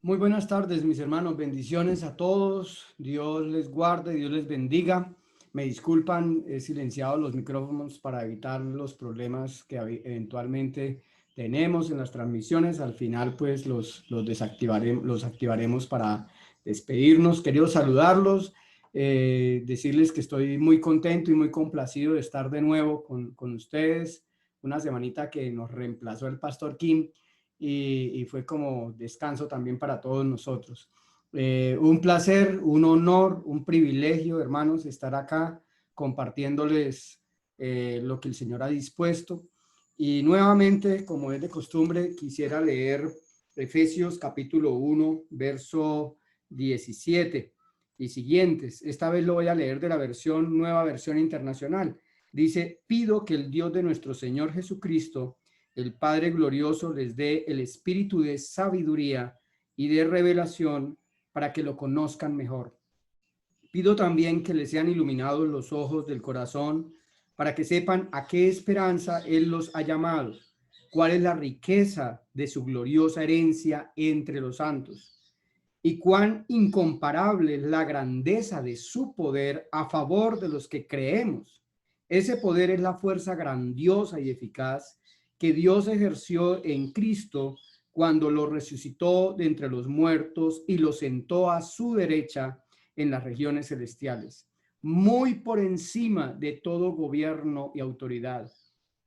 Muy buenas tardes, mis hermanos. Bendiciones a todos. Dios les guarde, Dios les bendiga. Me disculpan, he silenciado los micrófonos para evitar los problemas que eventualmente tenemos en las transmisiones. Al final, pues los desactivaremos, los activaremos para despedirnos. Quería saludarlos, decirles que estoy muy contento y muy complacido de estar de nuevo con ustedes. Una semanita que nos reemplazó el pastor Kim y fue como descanso también para todos nosotros. Un placer, un honor, un privilegio, hermanos, estar acá compartiéndoles lo que el Señor ha dispuesto. Y nuevamente, como es de costumbre, quisiera leer Efesios capítulo 1, verso 17 y siguientes. Esta vez lo voy a leer de la nueva versión internacional. Dice: pido que el Dios de nuestro Señor Jesucristo, el Padre glorioso, les dé el espíritu de sabiduría y de revelación para que lo conozcan mejor. Pido también que les sean iluminados los ojos del corazón para que sepan a qué esperanza Él los ha llamado, cuál es la riqueza de su gloriosa herencia entre los santos y cuán incomparable es la grandeza de su poder a favor de los que creemos. Ese poder es la fuerza grandiosa y eficaz que Dios ejerció en Cristo cuando lo resucitó de entre los muertos y lo sentó a su derecha en las regiones celestiales, muy por encima de todo gobierno y autoridad,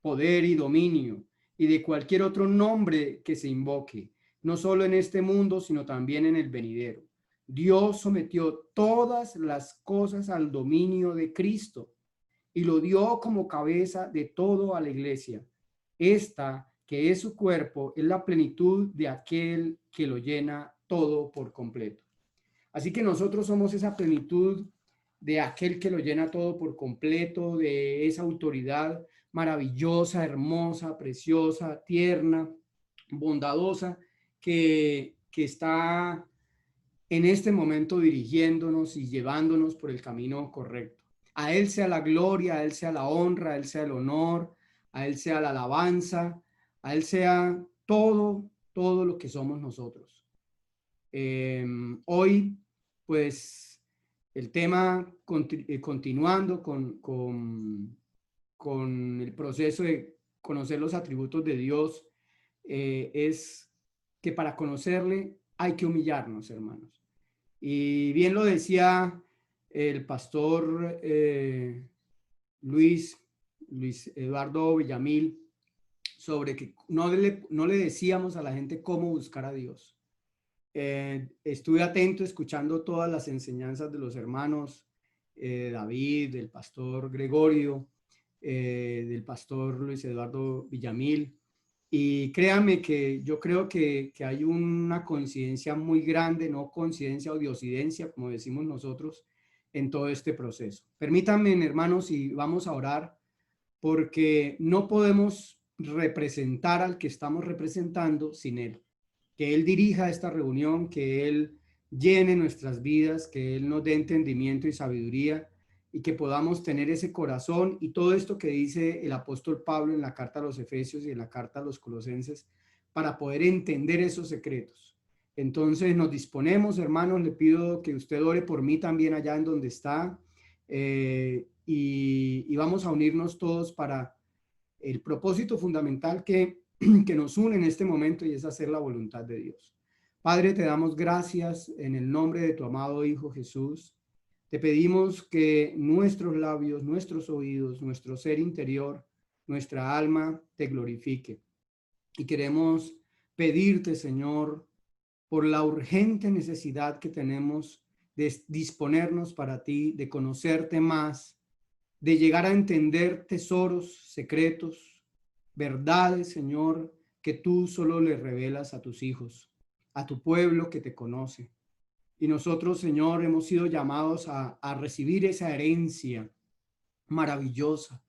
poder y dominio, y de cualquier otro nombre que se invoque, no solo en este mundo, sino también en el venidero. Dios sometió todas las cosas al dominio de Cristo y lo dio como cabeza de todo a la iglesia. Esta, que es su cuerpo, es la plenitud de aquel que lo llena todo por completo. Así que nosotros somos esa plenitud de aquel que lo llena todo por completo, de esa autoridad maravillosa, hermosa, preciosa, tierna, bondadosa, que está en este momento dirigiéndonos y llevándonos por el camino correcto. A Él sea la gloria, a Él sea la honra, a Él sea el honor, a Él sea la alabanza, a Él sea todo lo que somos nosotros. Hoy, pues, el tema, continuando con el proceso de conocer los atributos de Dios, es que para conocerle hay que humillarnos, hermanos. Y bien lo decía el pastor Luis, Luis Eduardo Villamil, sobre que no le decíamos a la gente cómo buscar a Dios. Estuve atento escuchando todas las enseñanzas de los hermanos David, del pastor Gregorio, del pastor Luis Eduardo Villamil, y créanme que yo creo que hay una coincidencia muy grande, no coincidencia o diosidencia, como decimos nosotros, en todo este proceso. Permítanme, hermanos, y vamos a orar, porque no podemos representar al que estamos representando sin Él. Que Él dirija esta reunión, que Él llene nuestras vidas, que Él nos dé entendimiento y sabiduría y que podamos tener ese corazón y todo esto que dice el apóstol Pablo en la carta a los Efesios y en la carta a los Colosenses para poder entender esos secretos. Entonces nos disponemos, hermanos, le pido que usted ore por mí también allá en donde está y vamos a unirnos todos para el propósito fundamental que nos une en este momento, y es hacer la voluntad de Dios. Padre, te damos gracias en el nombre de tu amado Hijo Jesús. Te pedimos que nuestros labios, nuestros oídos, nuestro ser interior, nuestra alma te glorifique. Y queremos pedirte, Señor, por la urgente necesidad que tenemos de disponernos para ti, de conocerte más, de llegar a entender tesoros secretos, verdades, Señor, que tú solo le revelas a tus hijos, a tu pueblo que te conoce. Y nosotros, Señor, hemos sido llamados a recibir esa herencia maravillosa.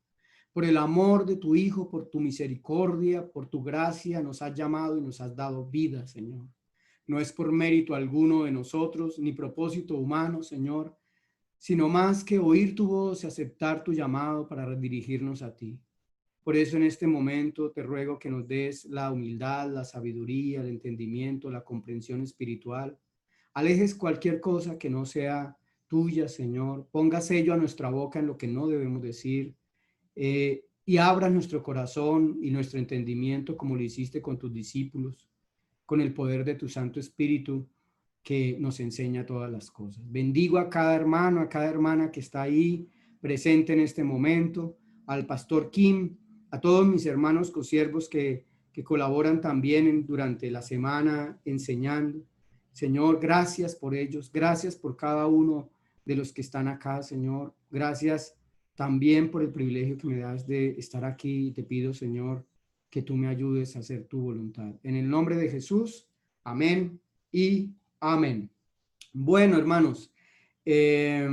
Por el amor de tu Hijo, por tu misericordia, por tu gracia, nos has llamado y nos has dado vida, Señor. No es por mérito alguno de nosotros, ni propósito humano, Señor, sino más que oír tu voz y aceptar tu llamado para redirigirnos a ti. Por eso en este momento te ruego que nos des la humildad, la sabiduría, el entendimiento, la comprensión espiritual. Alejes cualquier cosa que no sea tuya, Señor. Ponga sello a nuestra boca en lo que no debemos decir. Y abra nuestro corazón y nuestro entendimiento como lo hiciste con tus discípulos, con el poder de tu Santo Espíritu que nos enseña todas las cosas. Bendigo a cada hermano, a cada hermana que está ahí presente en este momento, al pastor Kim, a todos mis hermanos consiervos que colaboran también durante la semana enseñando. Señor, gracias por ellos, gracias por cada uno de los que están acá, Señor. Gracias también por el privilegio que me das de estar aquí. Te pido, Señor, que tú me ayudes a hacer tu voluntad. En el nombre de Jesús, amén y amén. Bueno, hermanos, eh,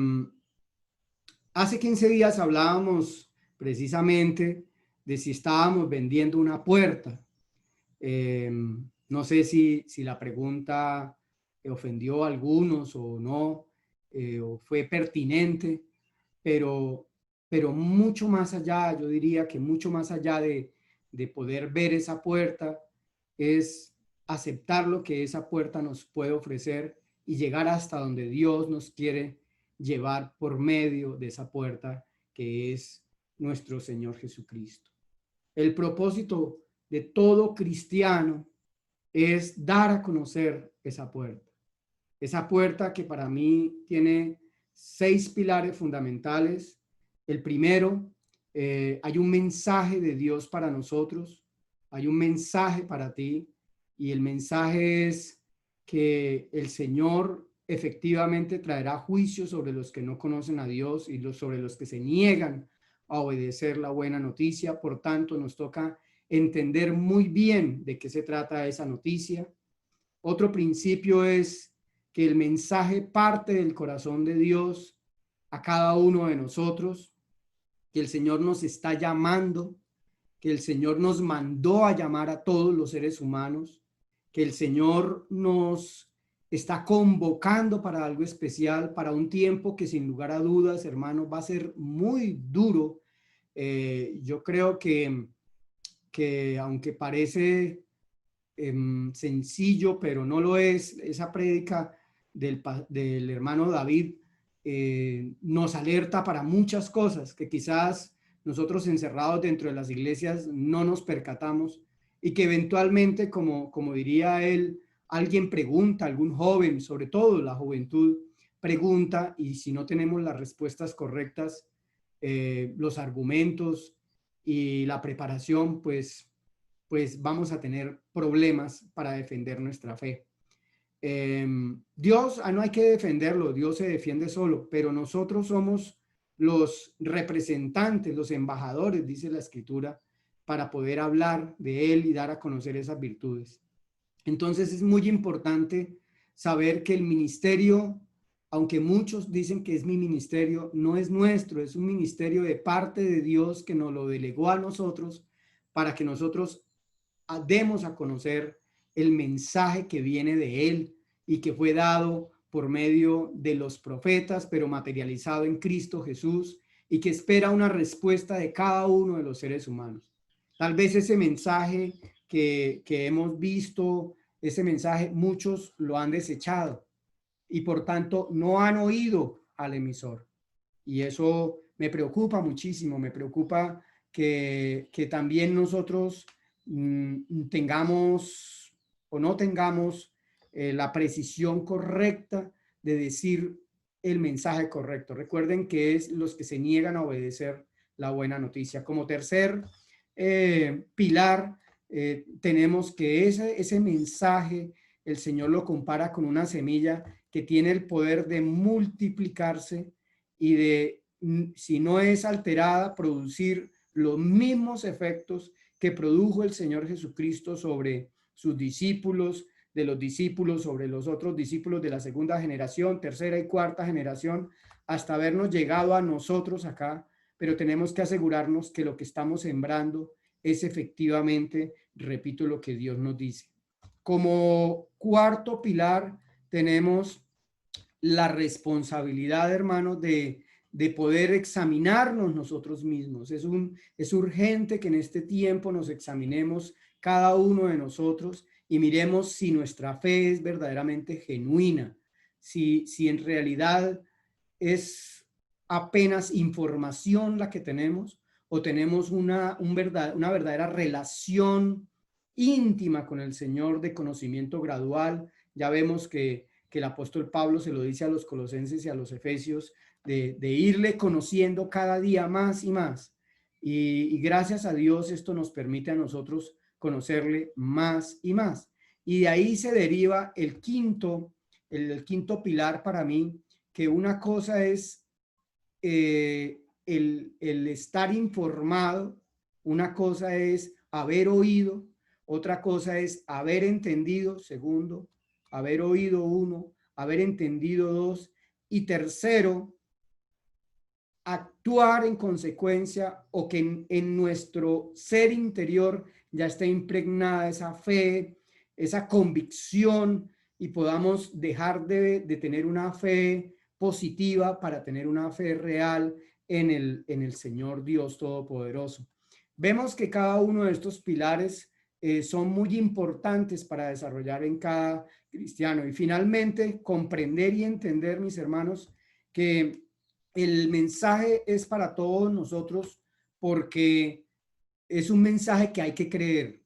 hace 15 días hablábamos precisamente de si estábamos vendiendo una puerta. No sé si la pregunta ofendió a algunos o no, o fue pertinente, pero, pero mucho más allá, yo diría que mucho más allá de poder ver esa puerta, es aceptar lo que esa puerta nos puede ofrecer y llegar hasta donde Dios nos quiere llevar por medio de esa puerta que es nuestro Señor Jesucristo. El propósito de todo cristiano es dar a conocer esa puerta que para mí tiene 6 pilares fundamentales. El primero, hay un mensaje de Dios para nosotros, hay un mensaje para ti, y el mensaje es que el Señor efectivamente traerá juicio sobre los que no conocen a Dios y sobre los que se niegan a obedecer la buena noticia. Por tanto, nos toca entender muy bien de qué se trata esa noticia. Otro principio es que el mensaje parte del corazón de Dios a cada uno de nosotros, que el Señor nos está llamando, que el Señor nos mandó a llamar a todos los seres humanos, que el Señor nos está convocando para algo especial, para un tiempo que sin lugar a dudas, hermanos, va a ser muy duro. Yo creo que aunque parece sencillo, pero no lo es, esa prédica del hermano David nos alerta para muchas cosas que quizás nosotros encerrados dentro de las iglesias no nos percatamos, y que eventualmente, como diría él, alguien pregunta, algún joven, sobre todo la juventud, pregunta, y si no tenemos las respuestas correctas, los argumentos y la preparación, pues vamos a tener problemas para defender nuestra fe. Dios, no hay que defenderlo, Dios se defiende solo, pero nosotros somos los representantes, los embajadores, dice la Escritura, para poder hablar de Él y dar a conocer esas virtudes. Entonces es muy importante saber que el ministerio, aunque muchos dicen que es mi ministerio, no es nuestro, es un ministerio de parte de Dios que nos lo delegó a nosotros para que nosotros demos a conocer el mensaje que viene de Él y que fue dado por medio de los profetas, pero materializado en Cristo Jesús, y que espera una respuesta de cada uno de los seres humanos. Tal vez ese mensaje que hemos visto, ese mensaje muchos lo han desechado y por tanto no han oído al emisor. Y eso me preocupa muchísimo, me preocupa que también nosotros tengamos o no tengamos la precisión correcta de decir el mensaje correcto. Recuerden que es los que se niegan a obedecer la buena noticia. Como tercer pilar, tenemos que ese mensaje, el Señor lo compara con una semilla que tiene el poder de multiplicarse y de, si no es alterada, producir los mismos efectos que produjo el Señor Jesucristo sobre sus discípulos, de los discípulos sobre los otros discípulos de la segunda generación, tercera y cuarta generación, hasta habernos llegado a nosotros acá. Pero tenemos que asegurarnos que lo que estamos sembrando es efectivamente, repito, lo que Dios nos dice. Como cuarto pilar tenemos la responsabilidad, hermanos, de de poder examinarnos nosotros mismos. Es urgente que en este tiempo nos examinemos cada uno de nosotros y miremos si nuestra fe es verdaderamente genuina, si en realidad es apenas información la que tenemos o tenemos una verdadera relación íntima con el Señor de conocimiento gradual. Ya vemos que el apóstol Pablo se lo dice a los colosenses y a los efesios, de irle conociendo cada día más y más. Y gracias a Dios esto nos permite a nosotros conocerle más y más. Y de ahí se deriva el quinto pilar para mí, que una cosa es el estar informado, una cosa es haber oído, otra cosa es haber entendido, segundo, haber oído uno, haber entendido dos, y tercero, actuar en consecuencia o que en nuestro ser interior ya esté impregnada esa fe, esa convicción y podamos dejar de tener una fe positiva para tener una fe real en el Señor Dios Todopoderoso. Vemos que cada uno de estos pilares son muy importantes para desarrollar en cada cristiano. Y finalmente, comprender y entender, mis hermanos, que el mensaje es para todos nosotros porque es un mensaje que hay que creer.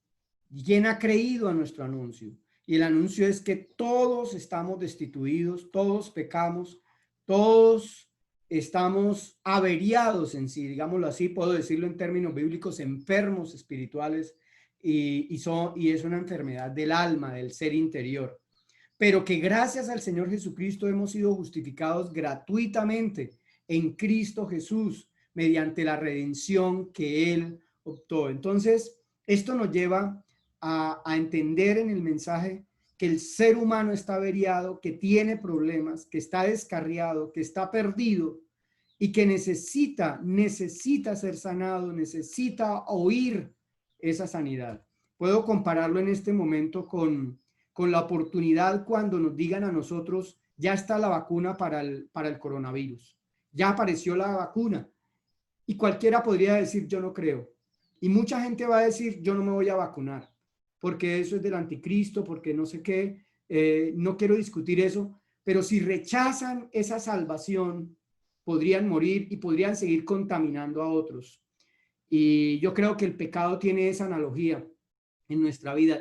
¿Quién ha creído a nuestro anuncio? Y el anuncio es que todos estamos destituidos, todos pecamos, todos estamos averiados en sí, digámoslo así, puedo decirlo en términos bíblicos, enfermos espirituales, y es una enfermedad del alma, del ser interior. Pero que gracias al Señor Jesucristo hemos sido justificados gratuitamente en Cristo Jesús mediante la redención que Él optó. Entonces, esto nos lleva a entender en el mensaje que el ser humano está averiado, que tiene problemas, que está descarriado, que está perdido y que necesita ser sanado, necesita oír esa sanidad. Puedo compararlo en este momento con la oportunidad cuando nos digan a nosotros, ya está la vacuna para el coronavirus, ya apareció la vacuna, y cualquiera podría decir, yo no creo. Y mucha gente va a decir, yo no me voy a vacunar, porque eso es del anticristo, porque no sé qué, no quiero discutir eso, pero si rechazan esa salvación, podrían morir y podrían seguir contaminando a otros. Y yo creo que el pecado tiene esa analogía en nuestra vida.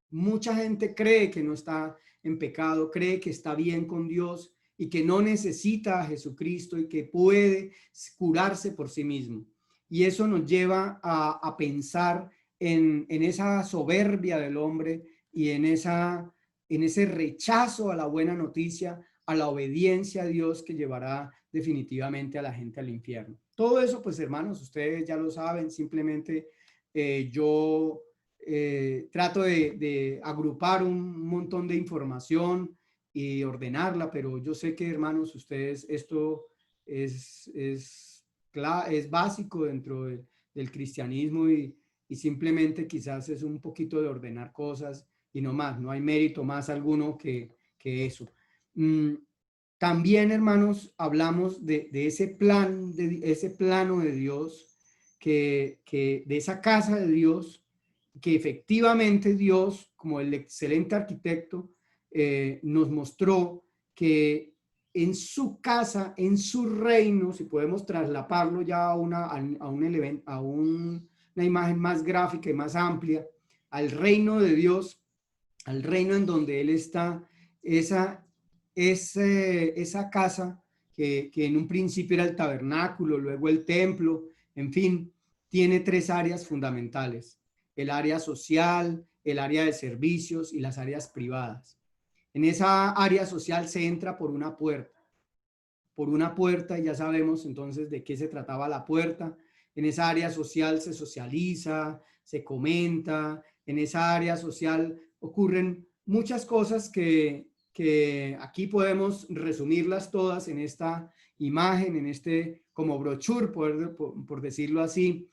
Mucha gente cree que no está en pecado, cree que está bien con Dios y que no necesita a Jesucristo y que puede curarse por sí mismo. Y eso nos lleva a pensar en esa soberbia del hombre y en ese rechazo a la buena noticia, a la obediencia a Dios que llevará definitivamente a la gente al infierno. Todo eso, pues hermanos, ustedes ya lo saben, simplemente yo trato de agrupar un montón de información y ordenarla, pero yo sé que, hermanos, ustedes, esto es básico dentro del cristianismo y simplemente quizás es un poquito de ordenar cosas y no más, no hay mérito más alguno que eso. También, hermanos, hablamos de ese plan, de ese plano de Dios, de esa casa de Dios, que efectivamente Dios, como el excelente arquitecto, nos mostró que en su casa, en su reino, si podemos traslaparlo ya una imagen más gráfica y más amplia, al reino de Dios, al reino en donde Él está, esa casa que en un principio era el tabernáculo, luego el templo, en fin, tiene tres áreas fundamentales: el área social, el área de servicios y las áreas privadas. En esa área social se entra por una puerta, y ya sabemos entonces de qué se trataba la puerta. En esa área social se socializa, se comenta, en esa área social ocurren muchas cosas que aquí podemos resumirlas todas en esta imagen, en este como brochure, por decirlo así,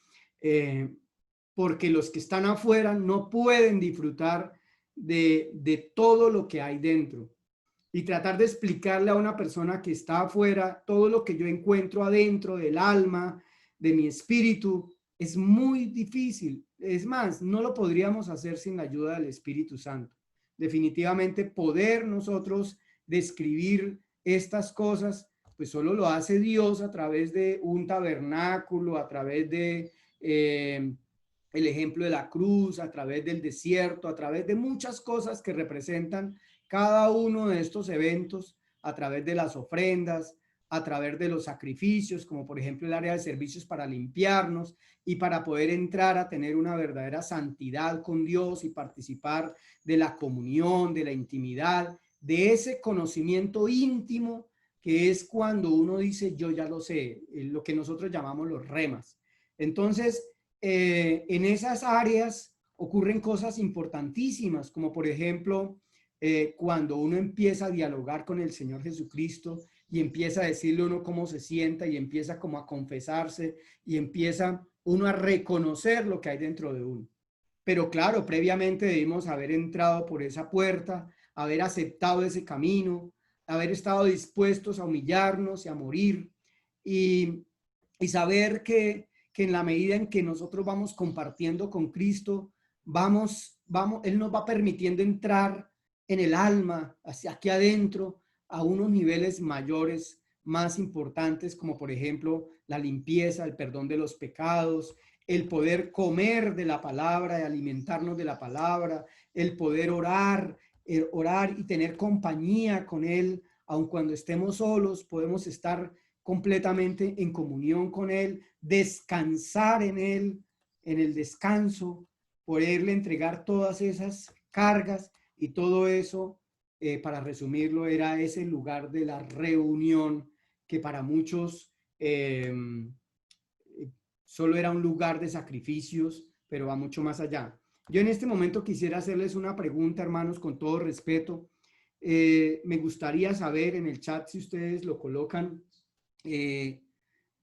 porque los que están afuera no pueden disfrutar de todo lo que hay dentro. y tratar de explicarle a una persona que está afuera todo lo que yo encuentro adentro del alma, de mi espíritu, es muy difícil. Es más, no lo podríamos hacer sin la ayuda del Espíritu Santo. Definitivamente poder nosotros describir estas cosas, pues solo lo hace Dios a través de un tabernáculo, a través de el ejemplo de la cruz, a través del desierto, a través de muchas cosas que representan cada uno de estos eventos, a través de las ofrendas, a través de los sacrificios, como por ejemplo el área de servicios para limpiarnos y para poder entrar a tener una verdadera santidad con Dios y participar de la comunión, de la intimidad, de ese conocimiento íntimo que es cuando uno dice yo ya lo sé, lo que nosotros llamamos los remas. Entonces, en esas áreas ocurren cosas importantísimas, como por ejemplo, cuando uno empieza a dialogar con el Señor Jesucristo y empieza a decirle uno cómo se sienta y empieza como a confesarse y empieza uno a reconocer lo que hay dentro de uno. Pero claro, previamente debimos haber entrado por esa puerta, haber aceptado ese camino, haber estado dispuestos a humillarnos y a morir y saber que en la medida en que nosotros vamos compartiendo con Cristo, Él nos va permitiendo entrar en el alma, hacia aquí adentro, a unos niveles mayores, más importantes, como por ejemplo la limpieza, el perdón de los pecados, el poder comer de la palabra y alimentarnos de la palabra, el poder orar y tener compañía con Él, aun cuando estemos solos, podemos estar completamente en comunión con Él, descansar en Él, en el descanso, poderle entregar todas esas cargas y todo eso, para resumirlo, era ese lugar de la reunión que para muchos solo era un lugar de sacrificios, pero va mucho más allá. Yo en este momento quisiera hacerles una pregunta, hermanos, con todo respeto. Me gustaría saber en el chat, si ustedes lo colocan,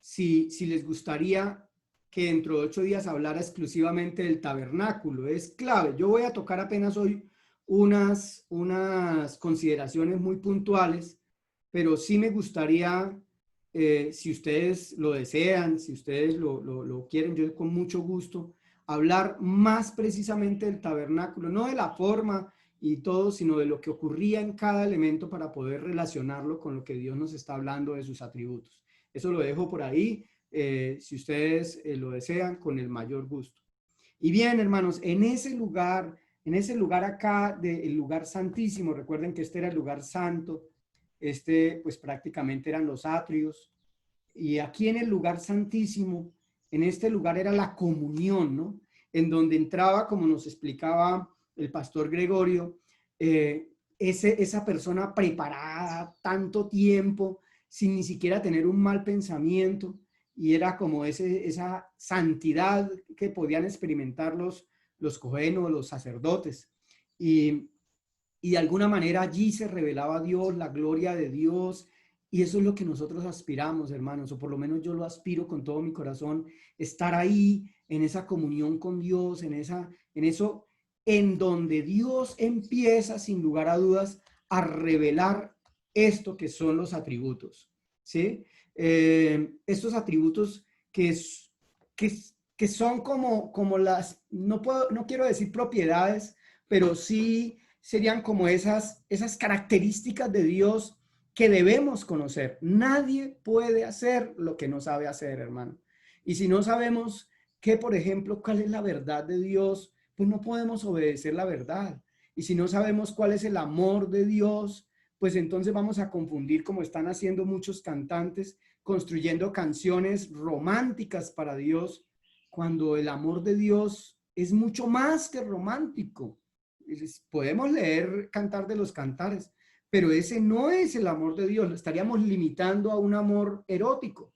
si les gustaría que dentro de 8 días hablara exclusivamente del tabernáculo. Es clave. Yo voy a tocar apenas hoy unas consideraciones muy puntuales, pero sí me gustaría, si ustedes lo desean, si ustedes lo quieren, yo con mucho gusto, hablar más precisamente del tabernáculo, no de la forma y todo, sino de lo que ocurría en cada elemento para poder relacionarlo con lo que Dios nos está hablando de sus atributos. Eso lo dejo por ahí, si ustedes lo desean, con el mayor gusto. Y bien, hermanos, en ese lugar acá, el lugar santísimo, recuerden que este era el lugar santo, pues prácticamente eran los atrios, y aquí en el lugar santísimo, en este lugar era la comunión, ¿no? En donde entraba, como nos explicaba el pastor Gregorio, esa persona preparada tanto tiempo, sin ni siquiera tener un mal pensamiento, y era como esa santidad que podían experimentar los cohenos, los sacerdotes. Y de alguna manera allí se revelaba Dios, la gloria de Dios, y eso es lo que nosotros aspiramos, hermanos, o por lo menos yo lo aspiro con todo mi corazón, estar ahí en esa comunión con Dios, en eso en donde Dios empieza sin lugar a dudas a revelar esto que son los atributos, ¿sí? Estos atributos que, que son como no quiero decir propiedades, pero sí serían como esas características de Dios que debemos conocer. Nadie puede hacer lo que no sabe hacer, hermano. Y si no sabemos que, por ejemplo, cuál es la verdad de Dios, pues no podemos obedecer la verdad. Y si no sabemos cuál es el amor de Dios, pues entonces vamos a confundir, como están haciendo muchos cantantes, construyendo canciones románticas para Dios, cuando el amor de Dios es mucho más que romántico. Podemos leer Cantar de los Cantares, pero ese no es el amor de Dios. Lo estaríamos limitando a un amor erótico.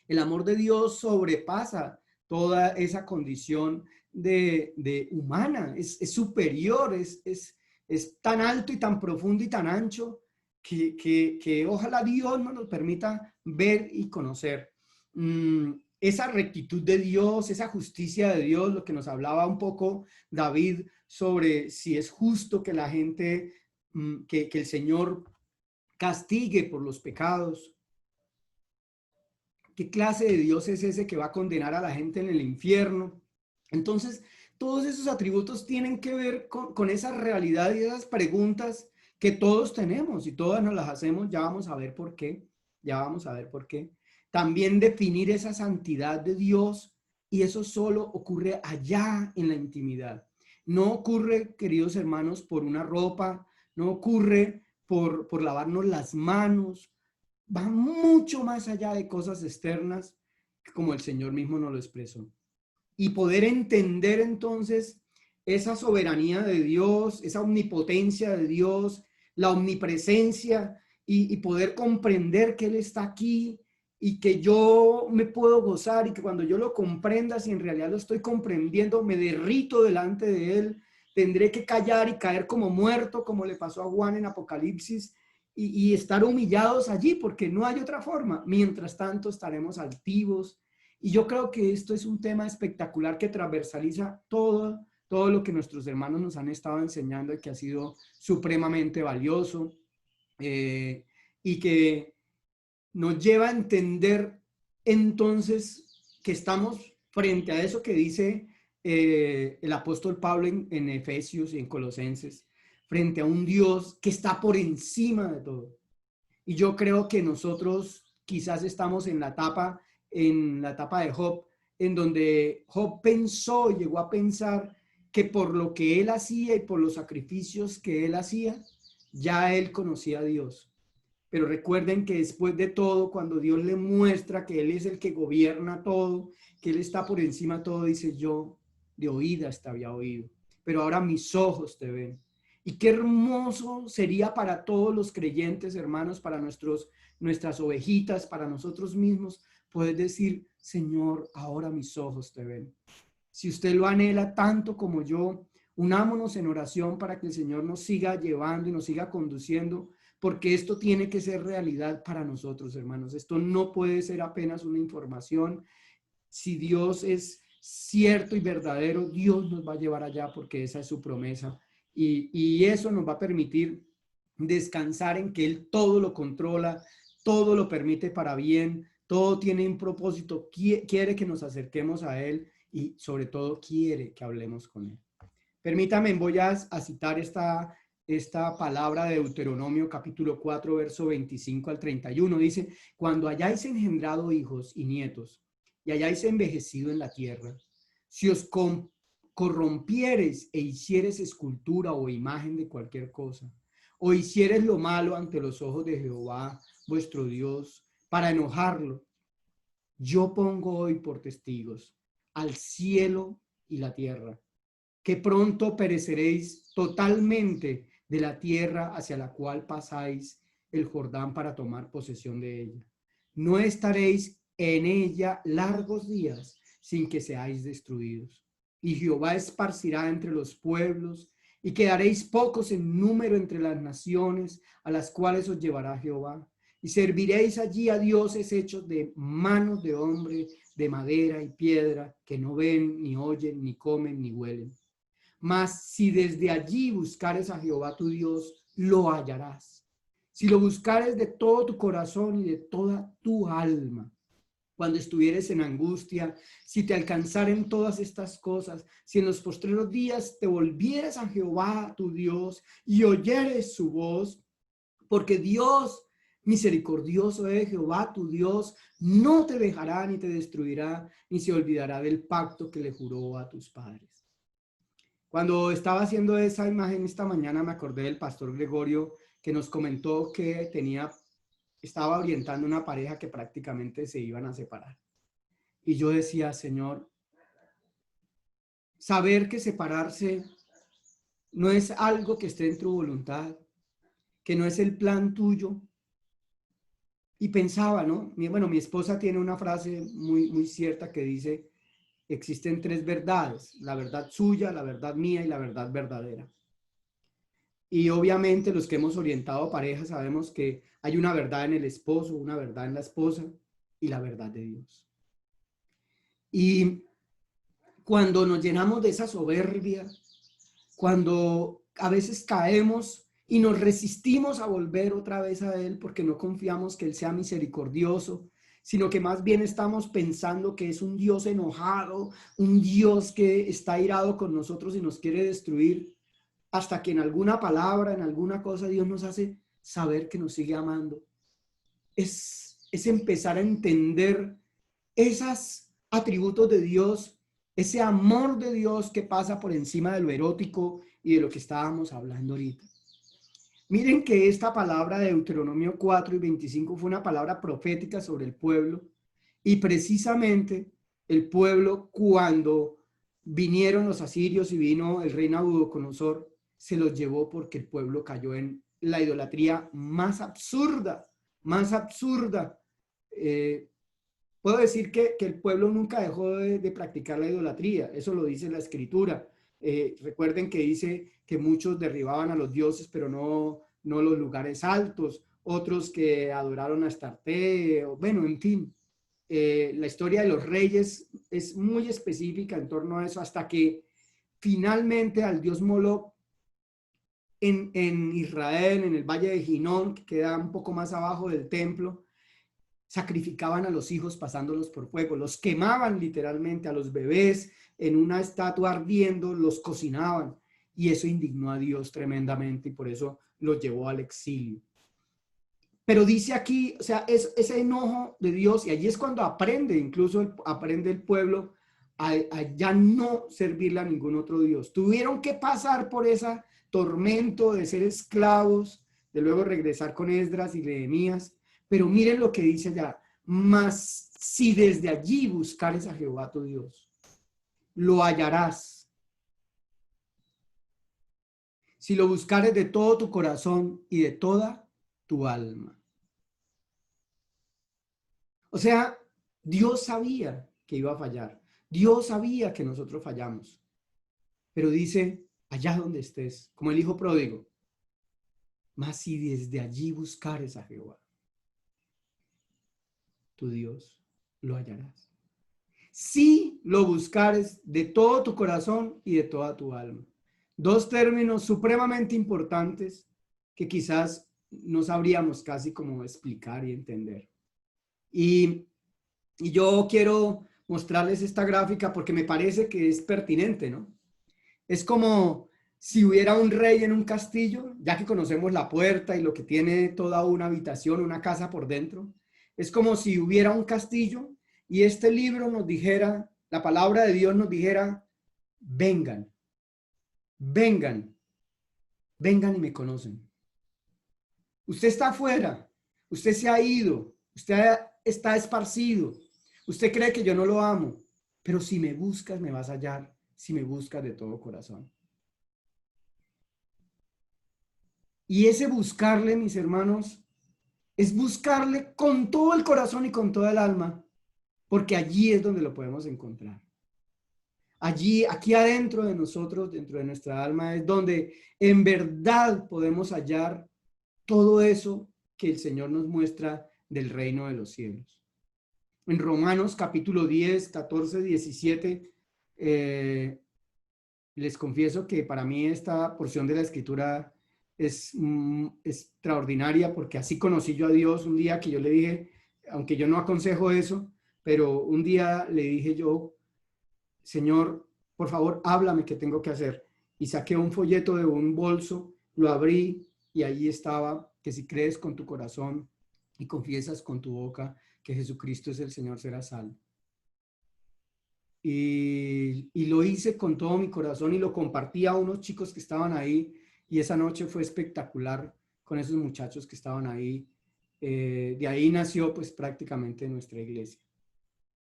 El amor de Dios sobrepasa toda esa condición de humana, es superior, es tan alto y tan profundo y tan ancho que ojalá Dios nos permita ver y conocer. Esa rectitud de Dios, esa justicia de Dios, lo que nos hablaba un poco David sobre si es justo que la gente que el Señor castigue por los pecados. ¿Qué clase de Dios es ese que va a condenar a la gente en el infierno? Entonces, todos esos atributos tienen que ver con esa realidad y esas preguntas que todos tenemos y todas nos las hacemos. Ya vamos a ver por qué. Ya vamos a ver por qué. También definir esa santidad de Dios, y eso solo ocurre allá en la intimidad. No ocurre, queridos hermanos, por una ropa, no ocurre por lavarnos las manos, va mucho más allá de cosas externas, como el Señor mismo nos lo expresó. Y poder entender entonces esa soberanía de Dios, esa omnipotencia de Dios, la omnipresencia, y poder comprender que Él está aquí y que yo me puedo gozar, y que cuando yo lo comprenda, si en realidad lo estoy comprendiendo, me derrito delante de Él, tendré que callar y caer como muerto, como le pasó a Juan en Apocalipsis, y estar humillados allí, porque no hay otra forma. Mientras tanto estaremos altivos. Y yo creo que esto es un tema espectacular que transversaliza todo lo que nuestros hermanos nos han estado enseñando, y que ha sido supremamente valioso, y que nos lleva a entender entonces que estamos frente a eso que dice el apóstol Pablo en Efesios y en Colosenses, frente a un Dios que está por encima de todo. Y yo creo que nosotros quizás estamos en la etapa de Job, en donde Job pensó, llegó a pensar que por lo que él hacía y por los sacrificios que él hacía, ya él conocía a Dios. Pero recuerden que después de todo, cuando Dios le muestra que Él es el que gobierna todo, que Él está por encima de todo, dice: yo de oídas te había oído, pero ahora mis ojos te ven. Y qué hermoso sería para todos los creyentes, hermanos, para nuestras ovejitas, para nosotros mismos, poder decir: Señor, ahora mis ojos te ven. Si usted lo anhela tanto como yo, unámonos en oración para que el Señor nos siga llevando y nos siga conduciendo, porque esto tiene que ser realidad para nosotros, hermanos. Esto no puede ser apenas una información. Si Dios es cierto y verdadero, Dios nos va a llevar allá, porque esa es su promesa. Y eso nos va a permitir descansar en que Él todo lo controla, todo lo permite para bien, todo tiene un propósito, quiere que nos acerquemos a Él, y sobre todo quiere que hablemos con Él. Permítame, voy a citar esta palabra de Deuteronomio capítulo 4, verso 25 al 31. Dice: cuando hayáis engendrado hijos y nietos, y hayáis envejecido en la tierra, si os corrompiereis e hiciereis escultura o imagen de cualquier cosa, o hiciereis lo malo ante los ojos de Jehová vuestro Dios, para enojarlo, yo pongo hoy por testigos al cielo y la tierra, que pronto pereceréis totalmente de la tierra hacia la cual pasáis el Jordán para tomar posesión de ella. No estaréis en ella largos días sin que seáis destruidos. Y Jehová esparcirá entre los pueblos, y quedaréis pocos en número entre las naciones a las cuales os llevará Jehová. Y serviréis allí a dioses hechos de manos de hombre, de madera y piedra, que no ven, ni oyen, ni comen, ni huelen. Mas si desde allí buscares a Jehová tu Dios, lo hallarás. Si lo buscares de todo tu corazón y de toda tu alma. Cuando estuvieres en angustia, si te alcanzaren todas estas cosas, si en los postreros días te volvieres a Jehová tu Dios y oyeres su voz, porque Dios misericordioso es Jehová tu Dios, no te dejará ni te destruirá, ni se olvidará del pacto que le juró a tus padres. Cuando estaba haciendo esa imagen esta mañana, me acordé del pastor Gregorio, que nos comentó que estaba orientando una pareja que prácticamente se iban a separar. Y yo decía: Señor, saber que separarse no es algo que esté en tu voluntad, que no es el plan tuyo. Y pensaba, ¿no? Bueno, mi esposa tiene una frase muy cierta que dice: existen tres verdades: la verdad suya, la verdad mía y la verdad verdadera. Y obviamente los que hemos orientado a parejas sabemos que hay una verdad en el esposo, una verdad en la esposa y la verdad de Dios. Y cuando nos llenamos de esa soberbia, cuando a veces caemos y nos resistimos a volver otra vez a Él porque no confiamos que Él sea misericordioso, sino que más bien estamos pensando que es un Dios enojado, un Dios que está airado con nosotros y nos quiere destruir, hasta que en alguna palabra, en alguna cosa, Dios nos hace saber que nos sigue amando. Es empezar a entender esos atributos de Dios, ese amor de Dios que pasa por encima de lo erótico y de lo que estábamos hablando ahorita. Miren que esta palabra de Deuteronomio 4 y 25 fue una palabra profética sobre el pueblo, y precisamente el pueblo, cuando vinieron los asirios y vino el rey Nabucodonosor, se los llevó porque el pueblo cayó en la idolatría más absurda, más absurda. Puedo decir que el pueblo nunca dejó de practicar la idolatría, eso lo dice la escritura. Recuerden que dice que muchos derribaban a los dioses, pero no los lugares altos, otros que adoraron a Astarte, bueno, en fin. La historia de los reyes es muy específica en torno a eso, hasta que finalmente al dios Moloch en Israel, en el valle de Ginón, que queda un poco más abajo del templo, sacrificaban a los hijos pasándolos por fuego, los quemaban literalmente, a los bebés en una estatua ardiendo, los cocinaban, y eso indignó a Dios tremendamente y por eso los llevó al exilio. Pero dice aquí, o sea, es ese enojo de Dios, y allí es cuando aprende, incluso aprende el pueblo a ya no servirle a ningún otro Dios. Tuvieron que pasar por ese tormento de ser esclavos, de luego regresar con Esdras y Nehemías, pero miren lo que dice allá: mas si desde allí buscares a Jehová tu Dios, lo hallarás. Si lo buscares de todo tu corazón y de toda tu alma. O sea, Dios sabía que iba a fallar. Dios sabía que nosotros fallamos. Pero dice, allá donde estés, como el hijo pródigo, mas si desde allí buscares a Jehová, tu Dios, lo hallarás. Si lo buscares de todo tu corazón y de toda tu alma. Dos términos supremamente importantes que quizás no sabríamos casi cómo explicar y entender. Y yo quiero mostrarles esta gráfica porque me parece que es pertinente, ¿no? Es como si hubiera un rey en un castillo, ya que conocemos la puerta y lo que tiene toda una habitación, una casa por dentro. Es como si hubiera un castillo y este libro nos dijera, la palabra de Dios nos dijera, vengan, vengan, vengan y me conocen. Usted está afuera, usted se ha ido, usted está esparcido, usted cree que yo no lo amo, pero si me buscas me vas a hallar, si me buscas de todo corazón. Y ese buscarle, mis hermanos, es buscarle con todo el corazón y con toda el alma, porque allí es donde lo podemos encontrar. Allí, aquí adentro de nosotros, dentro de nuestra alma, es donde en verdad podemos hallar todo eso que el Señor nos muestra del reino de los cielos. En Romanos capítulo 10, 14, 17, les confieso que para mí esta porción de la escritura es extraordinaria, porque así conocí yo a Dios un día que yo le dije, aunque yo no aconsejo eso, pero un día le dije yo, Señor, por favor, háblame, ¿qué tengo que hacer? Y saqué un folleto de un bolso, lo abrí y ahí estaba, que si crees con tu corazón y confiesas con tu boca que Jesucristo es el Señor, serás salvo. Y lo hice con todo mi corazón y lo compartí a unos chicos que estaban ahí, y esa noche fue espectacular con esos muchachos que estaban ahí. De ahí nació pues prácticamente nuestra iglesia.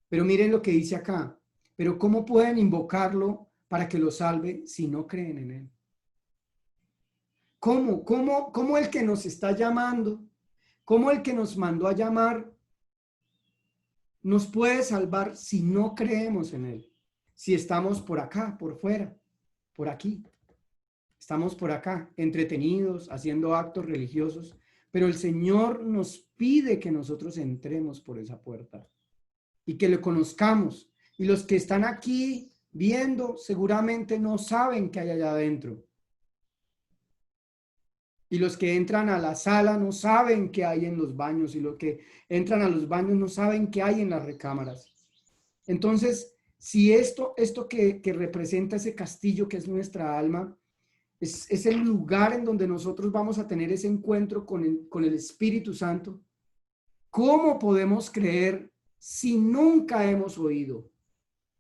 Pero miren lo que dice acá: pero ¿cómo pueden invocarlo para que lo salve si no creen en él? ¿Cómo el que nos está llamando, cómo el que nos mandó a llamar nos puede salvar si no creemos en él? Si estamos por acá, por fuera, por aquí. Estamos por acá, entretenidos, haciendo actos religiosos, pero el Señor nos pide que nosotros entremos por esa puerta y que lo conozcamos. Y los que están aquí viendo seguramente no saben qué hay allá adentro. Y los que entran a la sala no saben qué hay en los baños, y los que entran a los baños no saben qué hay en las recámaras. Entonces, si esto que representa ese castillo que es nuestra alma, es el lugar en donde nosotros vamos a tener ese encuentro con el Espíritu Santo, ¿cómo podemos creer si nunca hemos oído?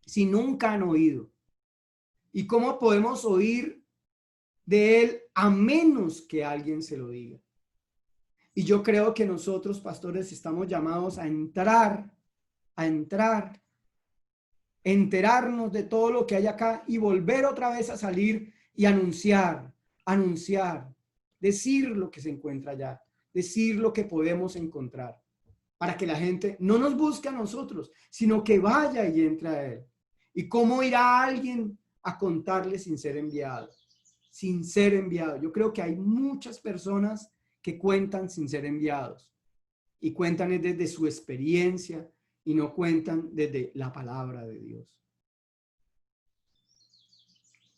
Si nunca han oído. ¿Y cómo podemos oír de Él a menos que alguien se lo diga? Y yo creo que nosotros, pastores, estamos llamados a entrar, enterarnos de todo lo que hay acá y volver otra vez a salir y anunciar, decir lo que se encuentra allá, decir lo que podemos encontrar, para que la gente no nos busque a nosotros, sino que vaya y entre a Él. ¿Y cómo irá alguien a contarle sin ser enviado? Sin ser enviado. Yo creo que hay muchas personas que cuentan sin ser enviados y cuentan desde su experiencia y no cuentan desde la palabra de Dios.